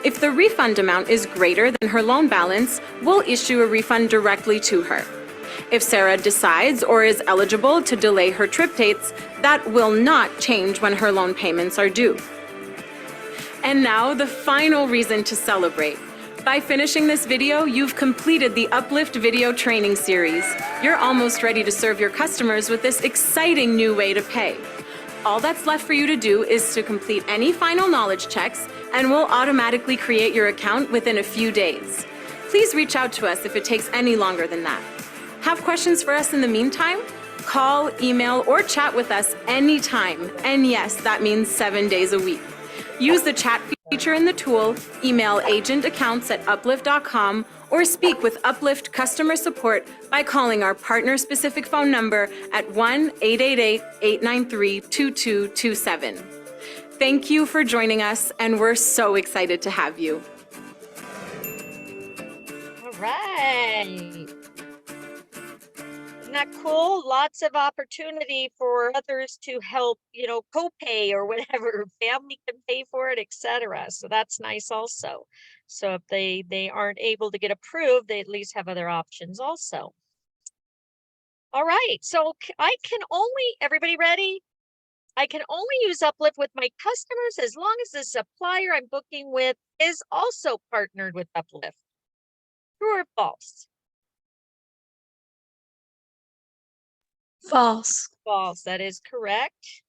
If the refund amount is greater than her loan balance, we'll issue a refund directly to her. If Sarah decides or is eligible to delay her trip dates, that will not change when her loan payments are due. And now, the final reason to celebrate. By finishing this video, you've completed the Uplift video training series. You're almost ready to serve your customers with this exciting new way to pay. All that's left for you to do is to complete any final knowledge checks, and we'll automatically create your account within a few days. Please reach out to us if it takes any longer than that. Have questions for us in the meantime? Call, email, or chat with us anytime. And yes, that means 7 days a week. Use the chat feature in the tool, email agentaccounts@uplift.com, or speak with Uplift customer support by calling our partner-specific phone number at 1-888-893-2227. Thank you for joining us, and we're so excited to have you. All right. Isn't that cool? Lots of opportunity for others to help, co-pay or whatever. Family can pay for it, etc. So that's nice also. So if they aren't able to get approved, they at least have other options also. All right. So everybody ready? I can only use Uplift with my customers as long as the supplier I'm booking with is also partnered with Uplift. True or false? False. False. That is correct.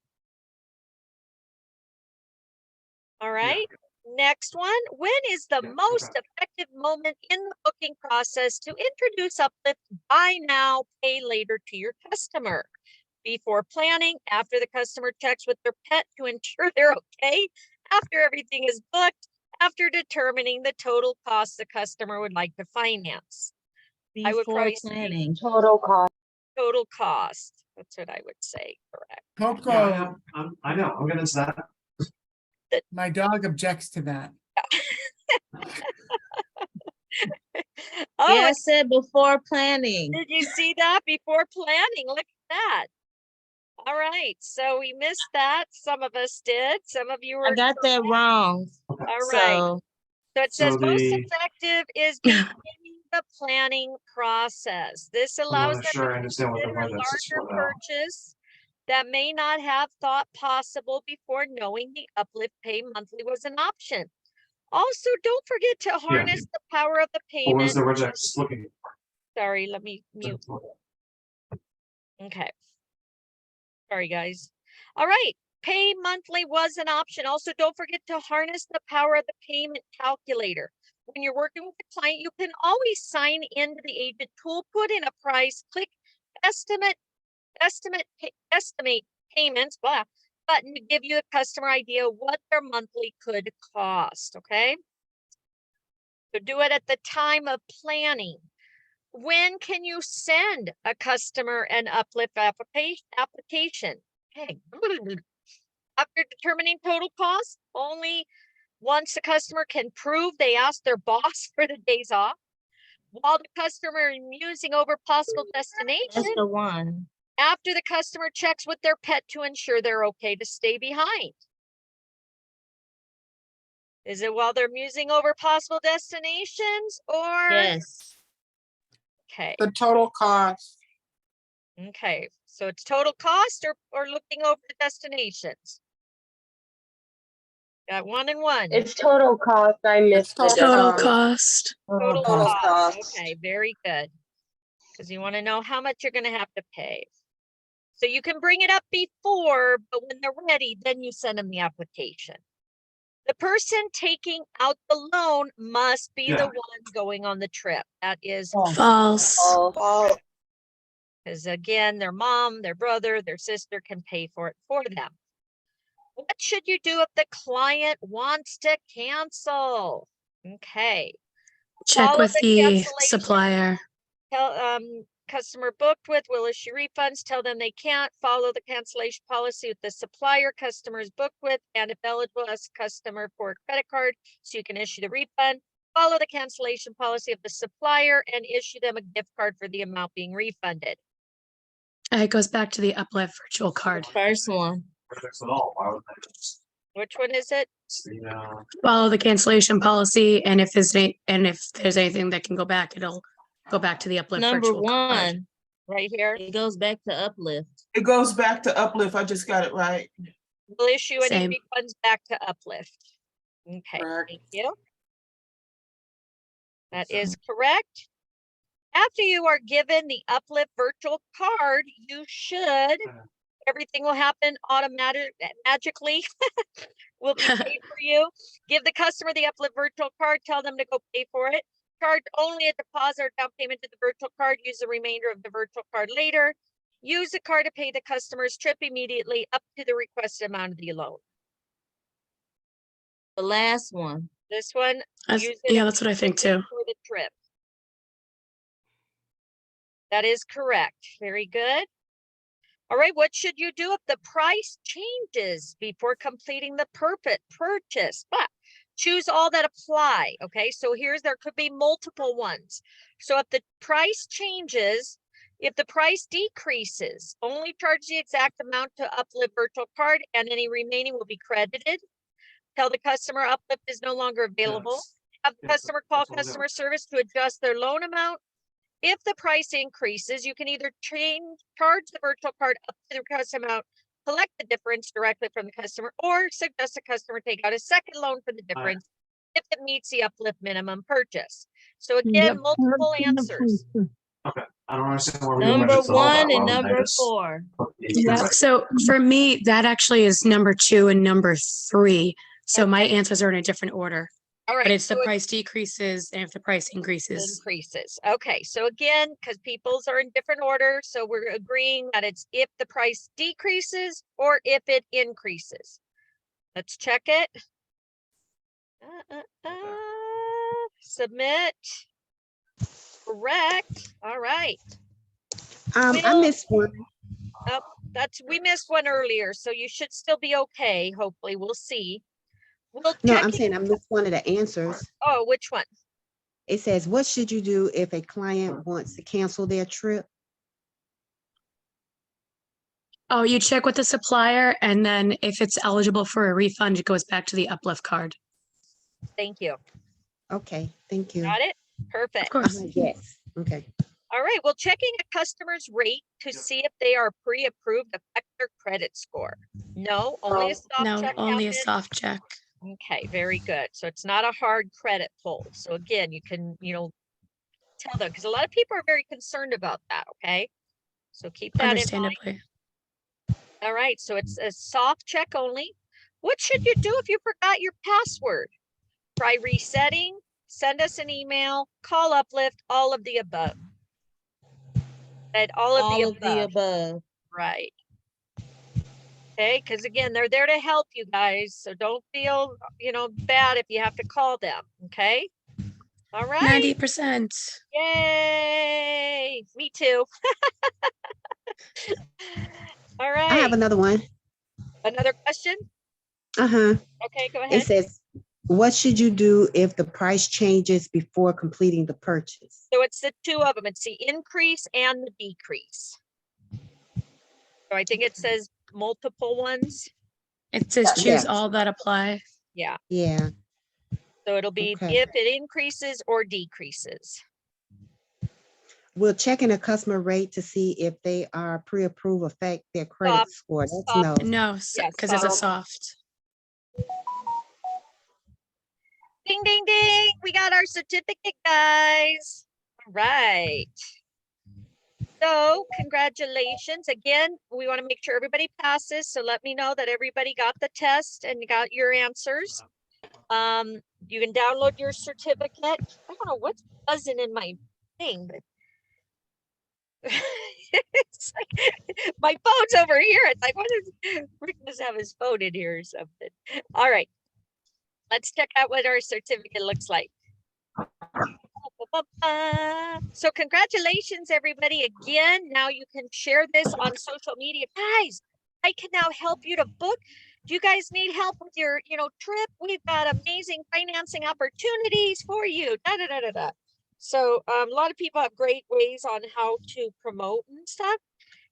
All right. Next one. When is the most effective moment in the booking process to introduce Uplift buy now, pay later to your customer? Before planning, after the customer checks with their pet to ensure they're okay, after everything is booked, after determining the total cost the customer would like to finance. I would Before probably say planning. Total cost. total cost. That's what I would say. Correct. Coco, I know, I'm gonna say that. my dog objects to that. Oh, Yeah, I said before planning. did you see that? Before planning. Look at that. All right. So we missed that. Some of us did. Some of you were. I got that wrong. All right. So So it says So most the- effective is beginning the planning process. This allows wanna them sure I to understand what the consider a limits is larger for now. purchase that may not have thought possible before knowing the Uplift Pay monthly was an option. Also, don't forget to harness the power of the What was payment. the word I was looking? Sorry, let me mute. Okay. Sorry, guys. All right. Pay monthly was an option. Also, don't forget to harness the power of the payment calculator. When you're working with a client, you can always sign into the agent tool, put in a price, click estimate payments, button to give you a customer idea what their monthly could cost. Okay. So do it at the time of planning. When can you send a customer an Uplift application? Okay. After determining total cost, only once the customer can prove they asked their boss for the days off, while the customer is musing over possible destination, that's the one. after the customer checks with their pet to ensure they're okay to stay behind. Is it while they're musing over possible destinations or? Yes. Okay. The total cost. Okay. So it's total cost or looking over the destinations. Got 1 and 1. It's total cost. I missed the Total decimal. cost. Total Total cost. cost. Okay, very good. Because you want to know how much you're going to have to pay. So you can bring it up before, but when they're ready, then you send them the application. The person taking out the loan must be the one going on the trip. That is False. Oh, because again, their mom, their brother, their sister can pay for it for them. What should you do if the client wants to cancel? Okay. Check Follow with the the cancellation. supplier. customer booked with will issue refunds. Tell them they can't follow the cancellation policy with the supplier customers booked with, and if eligible, ask customer for a credit card so you can issue the refund. Follow the cancellation policy of the supplier and issue them a gift card for the amount being refunded. It goes back to the Uplift virtual card. First one. Fix it all. Why would they just, Which one is it? Follow the cancellation policy, and if there's anything that can go back, it'll go back to the Uplift Number virtual card. one, Right here. it goes back to Uplift. It goes back to Uplift. I just got it right. We'll issue any Same. refunds back to Uplift. Okay, Correct. thank you. That is correct. After you are given the Uplift virtual card, you should, everything will happen magically. Will be paid for you. Give the customer the Uplift virtual card, tell them to go pay for it. Charge only a deposit or down payment to the virtual card. Use the remainder of the virtual card later. Use the card to pay the customer's trip immediately up to the requested amount of the loan. The last one. This one, That's- use it yeah, that's what I think too. for the trip. That is correct. Very good. All right, what should you do if the price changes before completing the purchase? But choose all that apply. Okay, so there could be multiple ones. So if the price changes, if the price decreases, only charge the exact amount to Uplift virtual card and any remaining will be credited. Tell the customer Uplift is no longer available. Have the Yeah, customer call that's all they are. customer service to adjust their loan amount. If the price increases, you can either charge the virtual card up to the request amount, collect the difference directly from the customer, or suggest the customer take out a second loan for the difference if it meets the Uplift minimum purchase. So again, multiple answers. Okay, I don't understand why we don't Number mix it all up. one Why and wouldn't they number just 4. put these Yeah, things so for me, that actually is number 2 and number 3. So my answers are in a different order, All right. but it's the so price decreases and if the price increases. increases. Okay, so again, because people's are in different order, so we're agreeing that it's if the price decreases or if it increases. Let's check it. Submit. Correct. All right. I Will- missed one. We missed one earlier, so you should still be okay. Hopefully, we'll see. We'll No, check I'm it- saying I missed one of the answers. Oh, which one? It says, what should you do if a client wants to cancel their trip? Oh, you check with the supplier, and then if it's eligible for a refund, it goes back to the Uplift card. Thank you. Okay, thank you. Got it? Of Perfect. course. Yes, okay. All right, well, checking a customer's rate to see if they are pre-approved affect their credit score. No, only a soft No, check only a happens? soft check. Okay, very good. So it's not a hard credit pull. So again, you can, tell them, because a lot of people are very concerned about that, okay? So keep that in mind. Understandably. All right, so it's a soft check only. What should you do if you forgot your password? Try resetting, send us an email, call Uplift, all of the above. And all of the above. Right. Okay, because again, they're there to help you guys. So don't feel, bad if you have to call them. Okay. All right. 90%. Yay. Me too. All right. I have another one. Another question? Uh-huh. Okay, go It ahead. says, what should you do if the price changes before completing the purchase? So it's the two of them. It's the increase and the decrease. So I think it says multiple ones. It says choose Yes. all that apply. Yeah. Yeah, So it'll be Okay. if it increases or decreases. will checking a customer rate to see if they are pre-approved affect their credit Soft. score? That's Soft. no. No, Yes, because it's a soft. soft. Ding, ding, ding. We got our certificate, guys. All right. So congratulations. Again, we want to make sure everybody passes. So let me know that everybody got the test and got your answers. You can download your certificate. I don't know what's buzzing in my thing, but it's like my phone's over here. It's like, what is Rick must have his phone in here or something. All right. Let's check out what our certificate looks like. So congratulations, everybody. Again, now you can share this on social media. Guys, I can now help you to book. Do you guys need help with your, trip? We've got amazing financing opportunities for you. Da, da, da, da, da. So a lot of people have great ways on how to promote and stuff.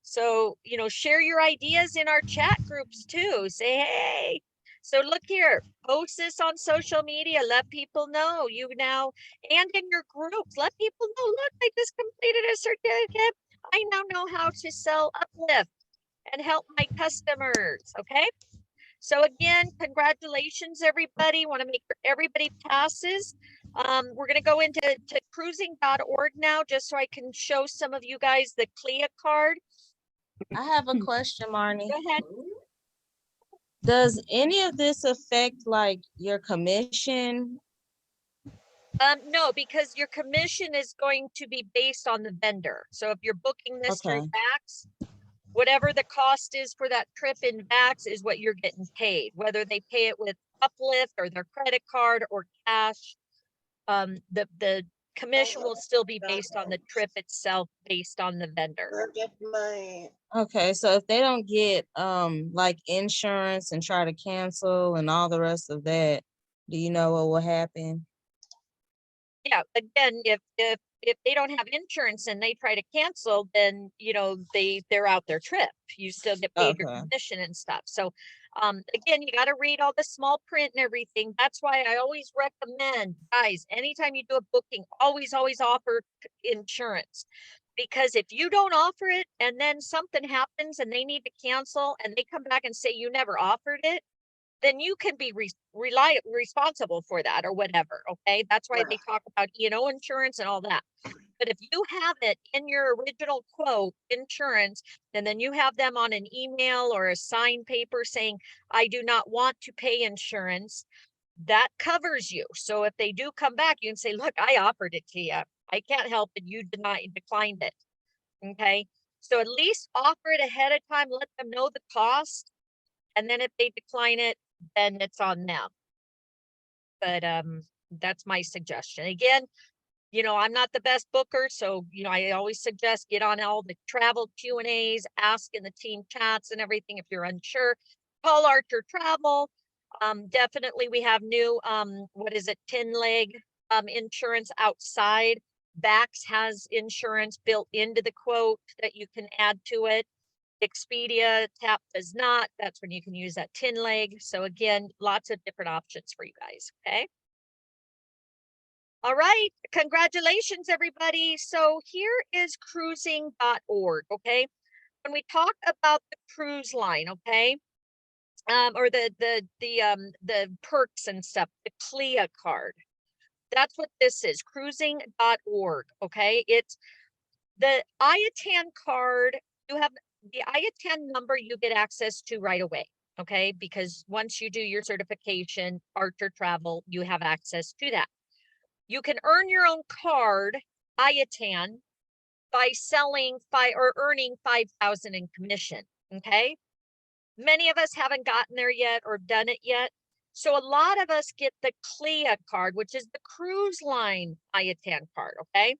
So, share your ideas in our chat groups too. Say, hey. So look here, post this on social media. Let people know you now, and in your groups, let people know, look, I just completed a certificate. I now know how to sell Uplift and help my customers. Okay. So again, congratulations, everybody. Want to make sure everybody passes. We're going to go into cruising.org now, just so I can show some of you guys the CLIA card. I have a question, Marnie. Go ahead. Does any of this affect like your commission? No, because your commission is going to be based on the vendor. So if you're booking this through Okay. Vax, whatever the cost is for that trip in Vax is what you're getting paid, whether they pay it with Uplift or their credit card or cash. The commission will still be based on the trip itself, based on the vendor. Where did my, Okay, so if they don't get like insurance and try to cancel and all the rest of that, do you know what will happen? Yeah, again, if they don't have insurance and they try to cancel, then they're out their trip. You still get paid your Okay. commission and stuff. So again, you got to read all the small print and everything. That's why I always recommend, guys, anytime you do a booking, always offer insurance. Because if you don't offer it and then something happens and they need to cancel and they come back and say you never offered it, then you can be responsible for that or whatever. Okay. That's why they talk about, insurance and all that. But if you have it in your original quote, insurance, and then you have them on an email or a signed paper saying, I do not want to pay insurance, that covers you. So if they do come back, you can say, look, I offered it to you. I can't help it. You declined it. Okay. So at least offer it ahead of time. Let them know the cost. And then if they decline it, then it's on them. But that's my suggestion. Again, I'm not the best booker, so I always suggest get on all the travel Q&As, ask in the team chats and everything. If you're unsure, call Archer Travel. Definitely we have new 10-leg insurance outside. Vax has insurance built into the quote that you can add to it. Expedia, TAP does not. That's when you can use that 10-leg. So again, lots of different options for you guys. Okay. All right. Congratulations, everybody. So here is cruising.org. Okay. When we talk about the cruise line, okay, or the perks and stuff, the CLIA card. That's what this is, cruising.org. Okay. It's the IATAN card. You have the IATAN number you get access to right away, okay? Because once you do your certification, Archer Travel, you have access to that. You can earn your own card, IATAN, by selling or earning 5,000 in commission, okay? Many of us haven't gotten there yet or done it yet. So a lot of us get the CLIA card, which is the cruise line IATAN card, okay?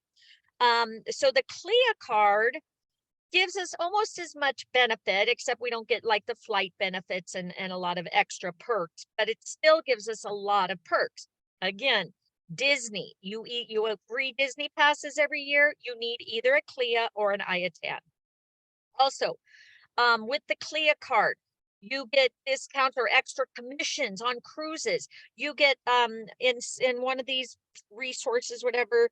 So the CLIA card gives us almost as much benefit, except we don't get like the flight benefits and a lot of extra perks, but it still gives us a lot of perks. Again, Disney, you have free Disney passes every year. You need either a CLIA or an IATAN. Also, with the CLIA card, you get discounts or extra commissions on cruises. You get in one of these resources, whatever,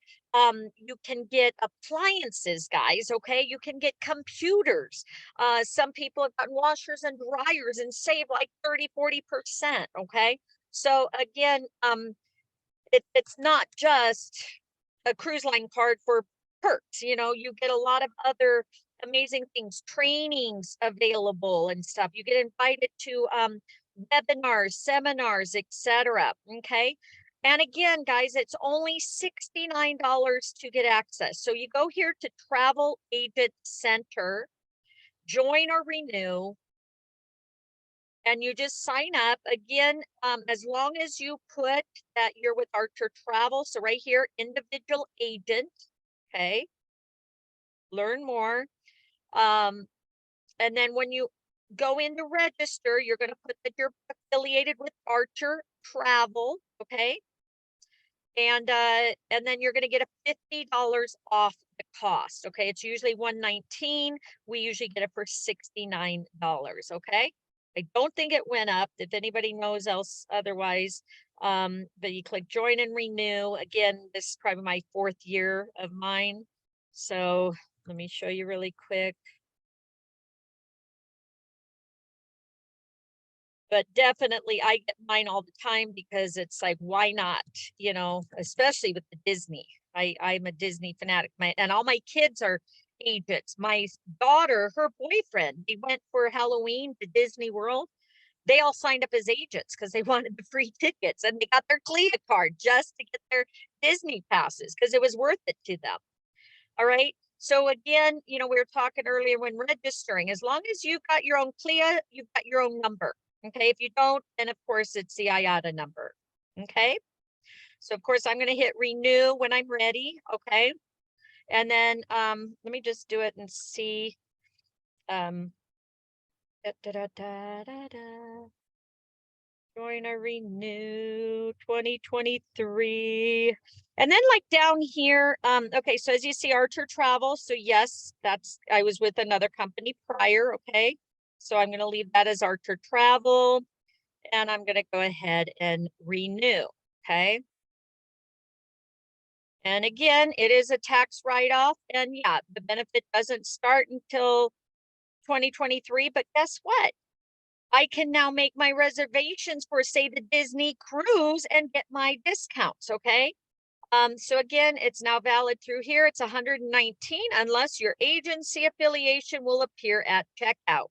you can get appliances, guys. Okay, you can get computers. Some people have gotten washers and dryers and save like 30-40%. Okay, so again, it's not just a cruise line card for perks. You get a lot of other amazing things, trainings available and stuff. You get invited to webinars, seminars, etc. Okay. And again, guys, it's only $69 to get access. So you go here to Travel Agent Center, join or renew. and you just sign up again, as long as you put that you're with Archer Travel. So right here, individual agent, okay? Learn more. And then when you go in to register, you're going to put that you're affiliated with Archer Travel, okay? And then you're going to get a $50 off the cost, okay? It's usually $119. We usually get it for $69, okay? I don't think it went up. If anybody knows else otherwise, but you click join and renew. Again, this is probably my 4th year of mine. So let me show you really quick. But definitely I get mine all the time because it's like, why not? You know, especially with the Disney. I'm a Disney fanatic. And all my kids are agents. My daughter, her boyfriend, he went for Halloween to Disney World. They all signed up as agents because they wanted the free tickets, and they got their CLIA card just to get their Disney passes because it was worth it to them. All right. So again, you know, we were talking earlier when registering, as long as you've got your own CLIA, you've got your own number. Okay. If you don't, then of course it's the IATA number. Okay. So of course I'm going to hit renew when I'm ready. Okay. And then let me just do it and see. Join or renew 2023. And then like down here, okay, so as you see, Archer Travel. So yes, I was with another company prior, okay? So I'm gonna leave that as Archer Travel, and I'm gonna go ahead and renew, okay? And again, it is a tax write-off, and yeah, the benefit doesn't start until 2023, but guess what? I can now make my reservations for, say, the Disney cruise and get my discounts, okay? So again, it's now valid through here. It's 119 unless your agency affiliation will appear at checkout.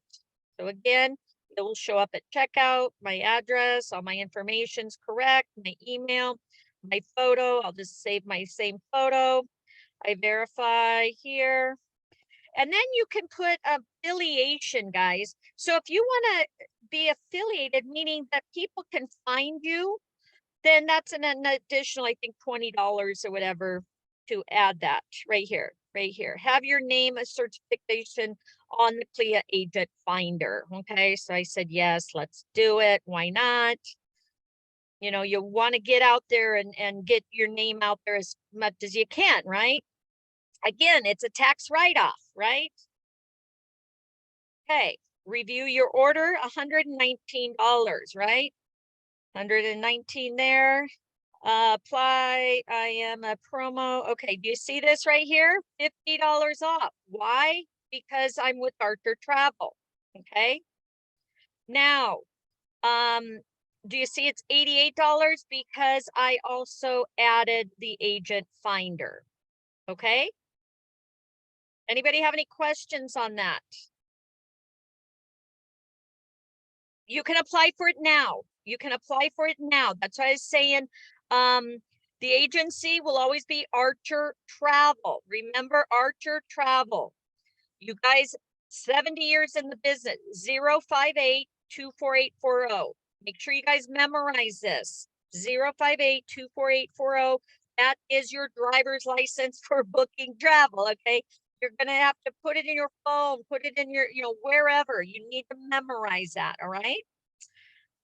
So again, it will show up at checkout, my address, all my information's correct, my email, my photo. I'll just save my same photo. I verify here. And then you can put affiliation, guys. So if you want to be affiliated, meaning that people can find you, then that's an additional, I think, $20 or whatever to add that right here, right here. Have your name, a certification on the CLIA agent finder. Okay, so I said, yes, let's do it. Why not? You know, you want to get out there and get your name out there as much as you can, right? Again, it's a tax write-off, right? Okay, review your order, $119, right? 119 there. Apply, I am a promo. Okay, do you see this right here? $50 off. Why? Because I'm with Archer Travel, okay? Now, do you see it's $88? Because I also added the agent finder, okay? Anybody have any questions on that? You can apply for it now. You can apply for it now. That's why I was saying, the agency will always be Archer Travel. Remember Archer Travel. You guys, 70 years in the business, 058-24840. Make sure you guys memorize this. 058-24840. That is your driver's license for booking travel, okay? You're gonna have to put it in your phone, put it in your, you know, wherever. You need to memorize that, all right?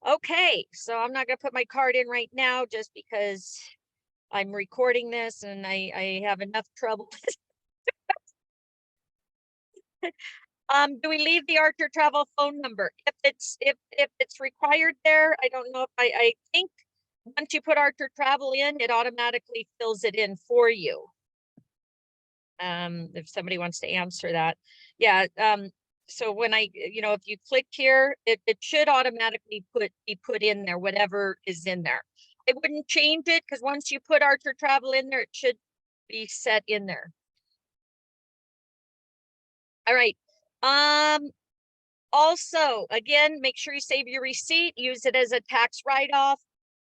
Okay, so I'm not gonna put my card in right now just because I'm recording this and I have enough trouble. Do we leave the Archer Travel phone number? If it's required there, I don't know if I think once you put Archer Travel in, it automatically fills it in for you. If somebody wants to answer that. Yeah, so when you know, if you click here, it should automatically be put in there, whatever is in there. I wouldn't change it because once you put Archer Travel in there, it should be set in there. All right. Also, again, make sure you save your receipt, use it as a tax write-off.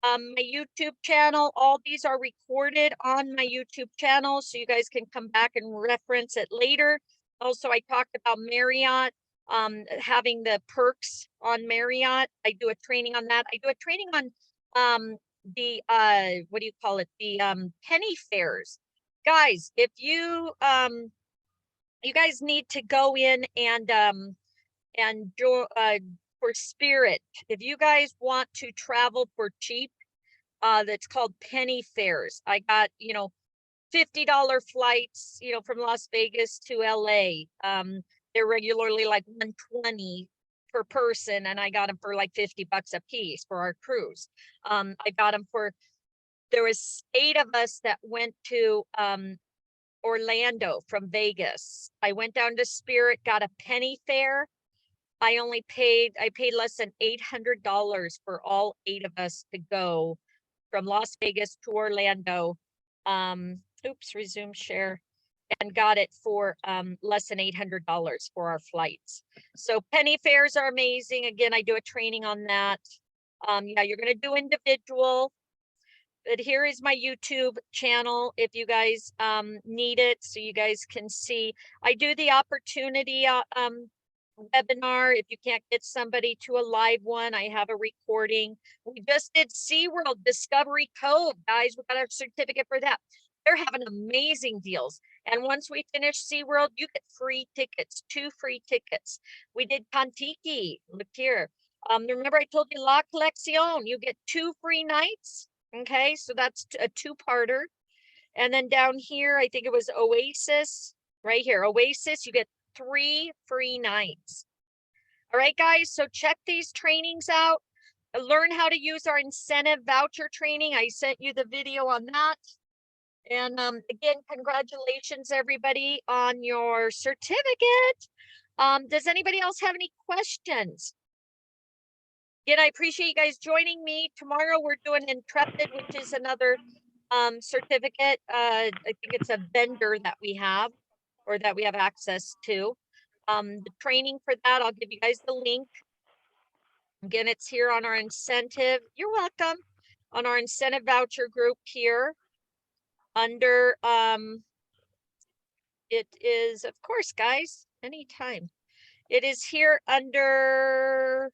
My YouTube channel, all these are recorded on my YouTube channel, so you guys can come back and reference it later. Also, I talked about Marriott. having the perks on Marriott. I do a training on that. I do a training on the what do you call it? The penny fares. Guys, if you you guys need to go in and for Spirit, if you guys want to travel for cheap, that's called penny fares. I got, you know, $50 flights, you know, from Las Vegas to LA. They're regularly like $120 per person, and I got them for like $50 a piece for our cruise. I got them for, there was 8 of us that went to Orlando from Vegas. I went down to Spirit, got a penny fare. I paid less than $800 for all 8 of us to go from Las Vegas to Orlando. Oops, resume share, and got it for less than $800 for our flights. So penny fares are amazing. Again, I do a training on that. Yeah, you're gonna do individual, but here is my YouTube channel if you guys need it, so you guys can see. I do the opportunity webinar. If you can't get somebody to a live one, I have a recording. We just did SeaWorld Discovery Cove, guys. We got our certificate for that. They're having amazing deals. And once we finish SeaWorld, you get free tickets, 2 free tickets. We did Contiki, look here. Remember I told you La Colección, you get 2 free nights. Okay, so that's a 2-parter. And then down here, I think it was Oasis, right here, Oasis, you get 3 free nights. All right, guys, so check these trainings out. Learn how to use our incentive voucher training. I sent you the video on that. And again, congratulations, everybody, on your certificate. Does anybody else have any questions? Again, I appreciate you guys joining me. Tomorrow we're doing Intrepid, which is another certificate. I think it's a vendor that we have, or that we have access to. The training for that, I'll give you guys the link. Again, it's here on our incentive. You're welcome. On our incentive voucher group here. Under it is, of course, guys, anytime. It is here under,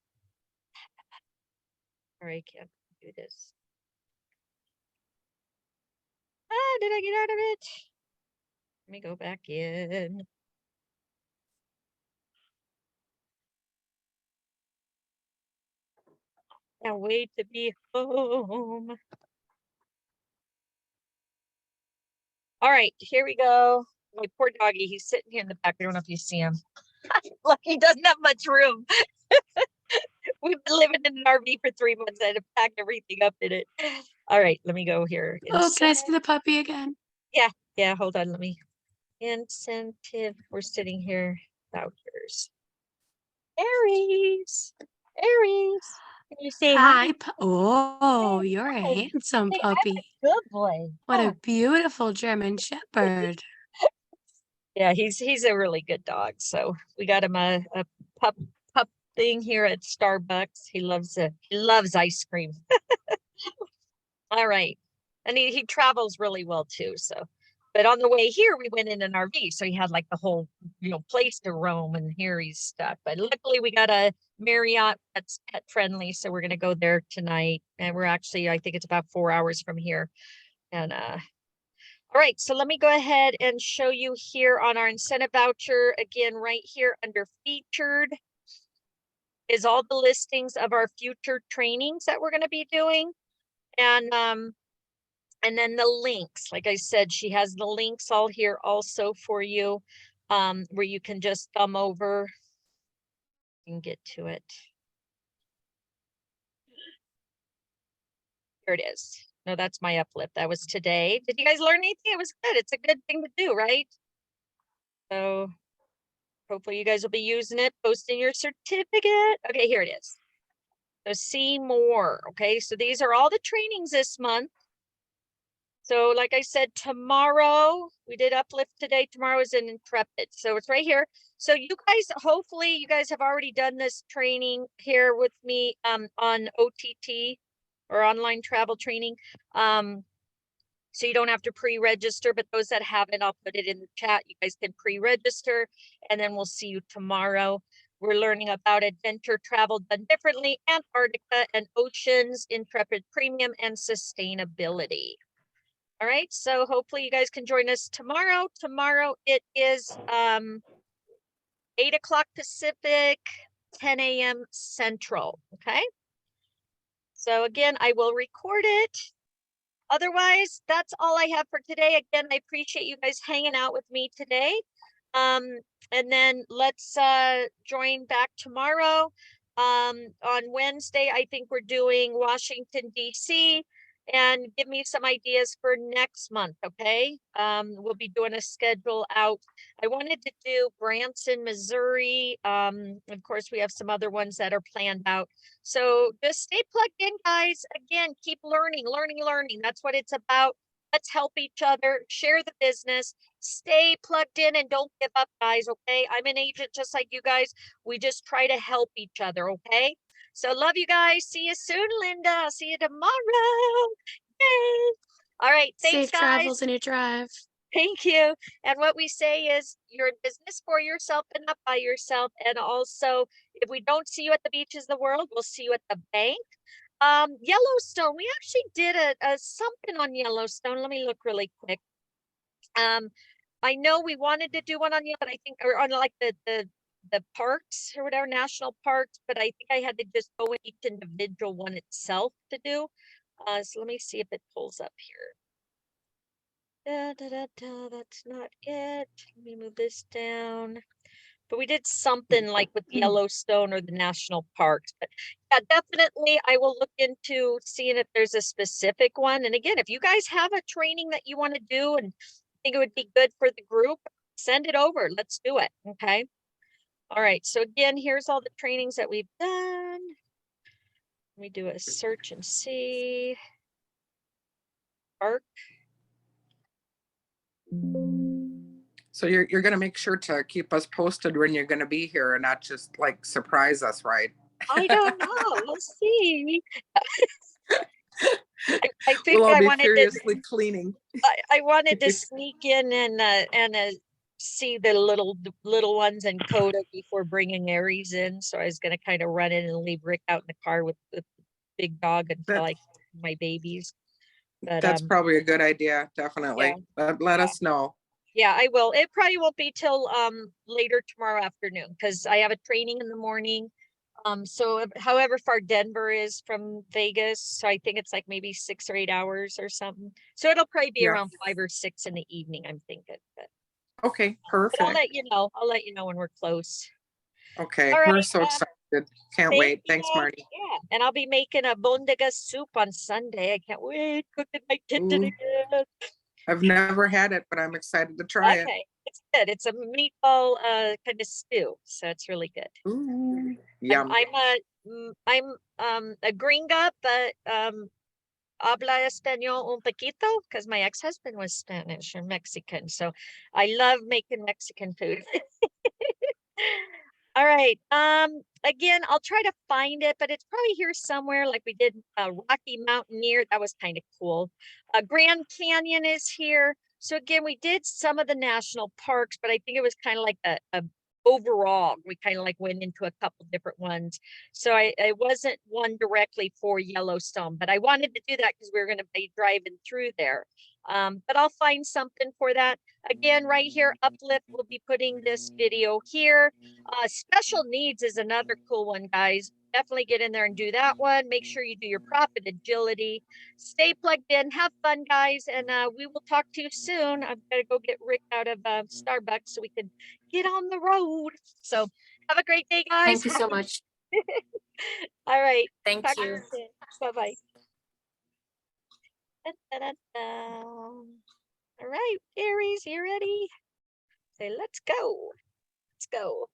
all right, can't do this. Did I get out of it? Let me go back in. Can't wait to be home. All right, here we go. My poor doggy, he's sitting here in the back. I don't know if you see him. Look, he doesn't have much room. We've been living in an RV for 3 months. I had to pack everything up in it. All right, let me go here. Oh, can I see the puppy again? Yeah, hold on. Let me. Incentive. We're sitting here. Vouchers. Aries. Can you say hi? Hi. Oh, Hey, you're a hi. handsome Hey, I'm puppy. a good boy. What Huh. a beautiful German Shepherd. Yeah, he's a really good dog. So we got him a pup thing here at Starbucks. He loves it. He loves ice cream. All right. And he travels really well too. So, but on the way here, we went in an RV. So he had like the whole, you know, place to roam, and here he's stuck. But luckily we got a Marriott that's pet friendly. So we're going to go there tonight. And we're actually, I think it's about 4 hours from here. And, all right, so let me go ahead and show you here on our incentive voucher. Again, right here under featured is all the listings of our future trainings that we're going to be doing. And then the links, like I said, she has the links all here also for you, where you can just thumb over and get to it. Here it is. No, that's my uplift. That was today. Did you guys learn anything? It was good. It's a good thing to do, right? So hopefully you guys will be using it, posting your certificate. Okay, here it is. So see more. Okay, so these are all the trainings this month. So like I said, tomorrow we did Uplift today. Tomorrow is an Intrepid. So it's right here. So you guys, hopefully you guys have already done this training here with me on OTT or online travel training. So you don't have to pre-register, but those that haven't, I'll put it in the chat. You guys can pre-register, and then we'll see you tomorrow. We're learning about adventure travel done differently, Antarctica and oceans, intrepid premium, and sustainability. All right, so hopefully you guys can join us tomorrow. Tomorrow it is 8 o'clock Pacific, 10 a.m. Central, okay? So again, I will record it. Otherwise, that's all I have for today. Again, I appreciate you guys hanging out with me today. And then let's join back tomorrow. On Wednesday, I think we're doing Washington, D.C. and give me some ideas for next month, okay? We'll be doing a schedule out. I wanted to do Branson, Missouri. Of course, we have some other ones that are planned out. So just stay plugged in, guys. Again, keep learning. That's what it's about. Let's help each other, share the business, stay plugged in, and don't give up, guys, okay? I'm an agent just like you guys. We just try to help each other, okay? So love you guys. See you soon, Linda. I'll see you tomorrow. Yay. All right. Thanks, Safe guys. travels in your drive. Thank you. And what we say is you're in business for yourself and not by yourself. And also, if we don't see you at the beaches of the world, we'll see you at the bank. Yellowstone, we actually did a something on Yellowstone. Let me look really quick. I know we wanted to do one on but I think, or on like the parks or whatever, national parks, but I think I had to just go in each individual one itself to do. So let me see if it pulls up here. That's not it. Let me move this down. But we did something like with Yellowstone or the national parks. But yeah, definitely I will look into seeing if there's a specific one. And again, if you guys have a training that you want to do and think it would be good for the group, send it over. Let's do it. Okay. All right. So again, here's all the trainings that we've done. Let me do a search and see. Park. So you're gonna make sure to keep us posted when you're gonna be here and not just like surprise us, right? I don't know. We'll see. I think We'll all I be wanted furiously to. cleaning. I wanted to sneak in and see the little ones in Coda before bringing Aries in. So I was gonna kind of run in and leave Rick out in the car with the big dog until I my babies. But That's probably a good idea, definitely. Yeah. Let us know. Yeah, I will. It probably won't be till later tomorrow afternoon because I have a training in the morning. So however far Denver is from Vegas, so I think it's like maybe 6 or 8 hours or something. So it'll probably be around 5 or 6 in the evening, I'm thinking. But Okay, I'll perfect. let you know. I'll let you know when we're close. Okay, All right, we're so excited. Can't wait. Thanks, Marty. Yeah, and I'll be making a bondiga soup on Sunday. I can't wait. Cooking my kitchen again. I've never had it, but I'm excited to try it. Okay, it's good. It's a meatball kind of stew, so it's really good. Ooh, yum. I'm a gringa, but habla español un poquito because my ex-husband was Spanish or Mexican, so I love making Mexican food. All right. Again, I'll try to find it, but it's probably here somewhere. Like we did Rocky Mountaineer. That was kind of cool. Grand Canyon is here. So again, we did some of the national parks, but I think it was kind of like a overall. We kind of like went into a couple different ones. So I wasn't one directly for Yellowstone, but I wanted to do that because we were going to be driving through there. But I'll find something for that. Again, right here, Uplift will be putting this video here. Special needs is another cool one, guys. Definitely get in there and do that one. Make sure you do your profit agility. Stay plugged in. Have fun, guys. And we will talk to you soon. I've got to go get Rick out of Starbucks so we can get on the road. So have a great day, guys. Thank you so much. All right. Thank Talk you. Bye-bye. All right, Aries, you ready? Say, let's go. Let's go.